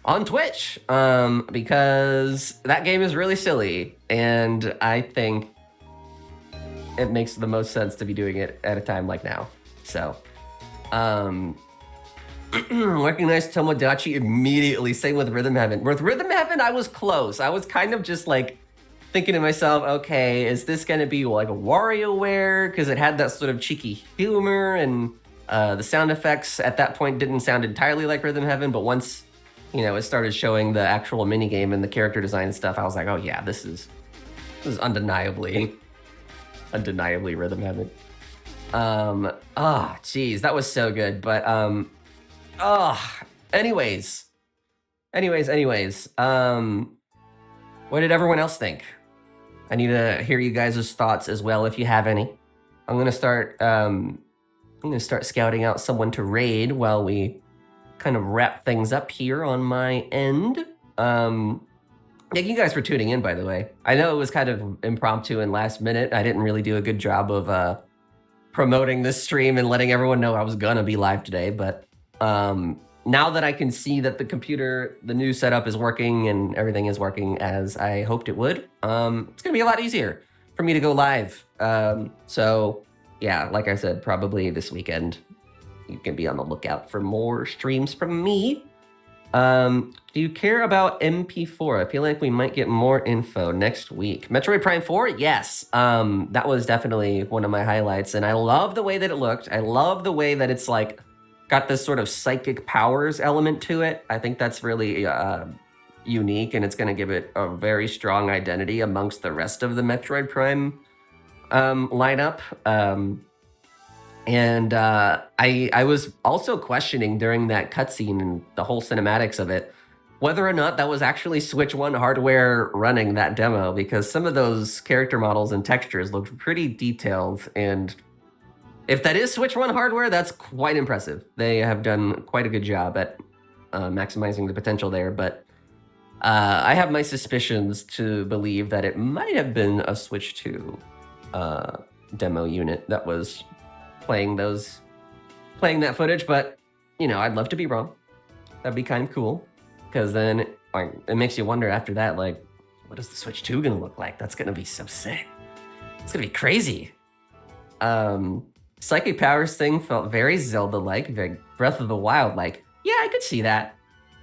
on Twitch, because that game is really silly, and I think it makes the most sense to be doing it at a time like now. So, recognize Tomodachi immediately. Same with Rhythm Heaven. With Rhythm Heaven, I was close. I was kind of just like thinking to myself, okay, is this going to be like a WarioWare? Because it had that sort of cheeky humor, and the sound effects at that point didn't sound entirely like Rhythm Heaven. But once, you know, it started showing the actual minigame and the character design stuff, I was like, oh yeah, this is undeniably Rhythm Heaven. Geez, that was so good. But anyways. What did everyone else think? I need to hear you guys' thoughts as well, if you have any. I'm gonna start scouting out someone to raid while we kind of wrap things up here on my end. Thank you guys for tuning in, by the way. I know it was kind of impromptu and last minute. I didn't really do a good job of promoting this stream and letting everyone know I was gonna be live today, but now that I can see that the new setup is working and everything is working as I hoped it would, it's gonna be a lot easier for me to go live. So yeah, like I said, probably this weekend, you can be on the lookout for more streams from me. Do you care about MP4? I feel like we might get more info next week. Metroid Prime 4? Yes. That was definitely one of my highlights, and I love the way that it looked. I love the way that it's like got this sort of psychic powers element to it. I think that's really unique, and it's going to give it a very strong identity amongst the rest of the Metroid Prime lineup. And I was also questioning during that cutscene and the whole cinematics of it, whether or not that was actually Switch 1 hardware running that demo, because some of those character models and textures looked pretty detailed, and if that is Switch 1 hardware, that's quite impressive. They have done quite a good job at maximizing the potential there. But I have my suspicions to believe that it might have been a Switch 2 demo unit that was playing that footage, but I'd love to be wrong. That'd be kind of cool, because then it makes you wonder after that, like, what is the Switch 2 gonna look like? That's gonna be so sick. It's gonna be crazy. Psychic powers thing felt very Zelda-like, very Breath of the Wild-like. Yeah, I could see that.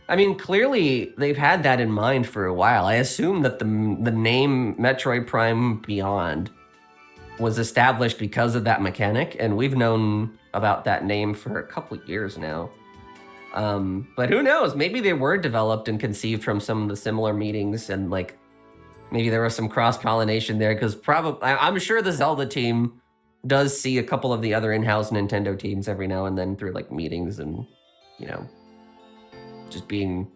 I mean, clearly they've had that in mind for a while. I assume that the name Metroid Prime Beyond was established because of that mechanic, and we've known about that name for a couple of years now. But who knows? Maybe they were developed and conceived from some of the similar meetings, and like maybe there was some cross-pollination there, because I'm sure the Zelda team does see a couple of the other in-house Nintendo teams every now and then through like meetings and, just being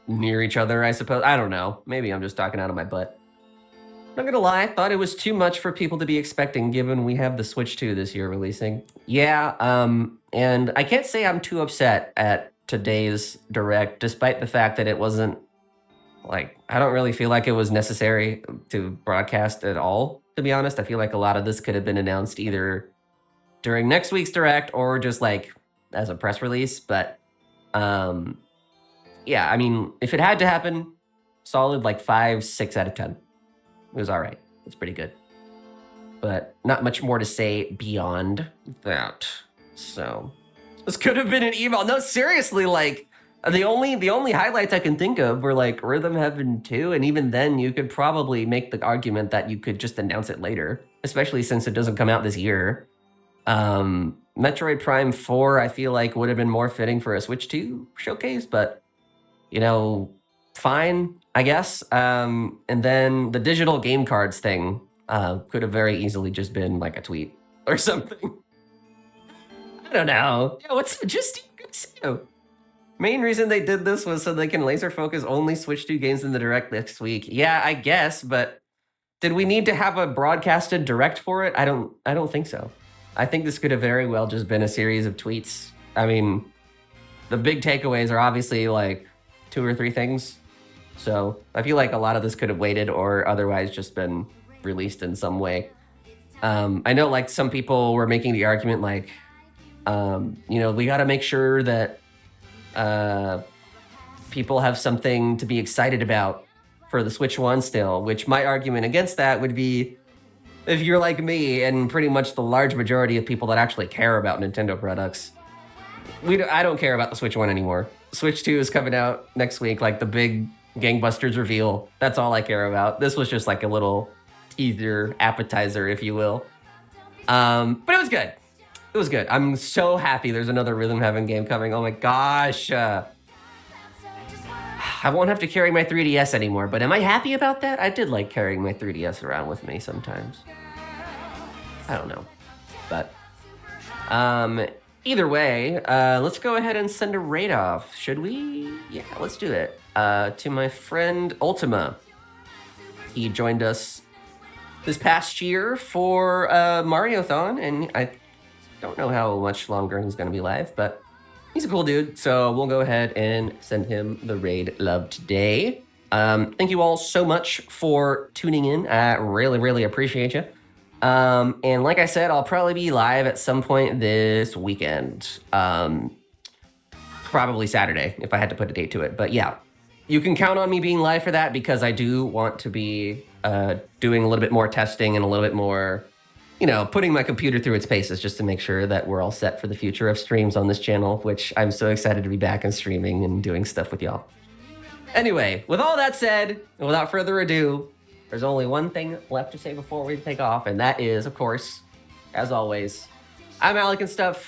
near each other, I suppose. I don't know. Maybe I'm just talking out of my butt. Not gonna lie, I thought it was too much for people to be expecting given we have the Switch 2 this year releasing. Yeah, and I can't say I'm too upset at today's Direct, despite the fact that it wasn't, like, I don't really feel like it was necessary to broadcast at all, to be honest. I feel like a lot of this could have been announced either during next week's Direct or just, like, as a press release, but, yeah, I mean, if it had to happen, solid, like, 5, 6 out of 10. It was all right. It's pretty good. But not much more to say beyond that. So this could have been an email. No, seriously, like the only highlights I can think of were like Rhythm Heaven 2, and even then you could probably make the argument that you could just announce it later, especially since it doesn't come out this year. Metroid Prime 4, I feel like would have been more fitting for a Switch 2 showcase, but fine, I guess. And then the digital game cards thing could have very easily just been like a tweet or something. I don't know. Yeah, what's just good to see you. Main reason they did this was so they can laser focus only Switch 2 games in the Direct next week. Yeah, I guess, but did we need to have a broadcasted Direct for it? I don't think so. I think this could have very well just been a series of tweets. I mean, the big takeaways are obviously like 2 or 3 things. So I feel like a lot of this could have waited or otherwise just been released in some way. I know like some people were making the argument like, we got to make sure that people have something to be excited about for the Switch 1 still, which my argument against that would be if you're like me and pretty much the large majority of people that actually care about Nintendo products, I don't care about the Switch 1 anymore. Switch 2 is coming out next week, like the big gangbusters reveal. That's all I care about. This was just like a little teaser, appetizer, if you will. But it was good. It was good. I'm so happy there's another Rhythm Heaven game coming. Oh my gosh. I won't have to carry my 3DS anymore, but am I happy about that? I did like carrying my 3DS around with me sometimes. I don't know. But either way, let's go ahead and send a raid off. Should we? Yeah, let's do it. To my friend Ultima. He joined us this past year for Mariothon, and I don't know how much longer he's going to be live, but he's a cool dude, so we'll go ahead and send him the raid love today. Thank you all so much for tuning in. I really, really appreciate you. And like I said, I'll probably be live at some point this weekend. Probably Saturday, if I had to put a date to it. But yeah, you can count on me being live for that because I do want to be doing a little bit more testing and a little bit more, putting my computer through its paces just to make sure that we're all set for the future of streams on this channel, which I'm so excited to be back and streaming and doing stuff with y'all. Anyway, with all that said, and without further ado, there's only one thing left to say before we take off, and that is, of course, as always, I'm alecandstuff.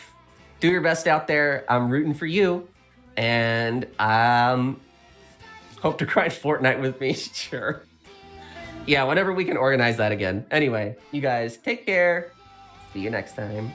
Do your best out there. I'm rooting for you, and hope to grind Fortnite with me, sure. Yeah, whenever we can organize that again. Anyway, you guys take care. See you next time.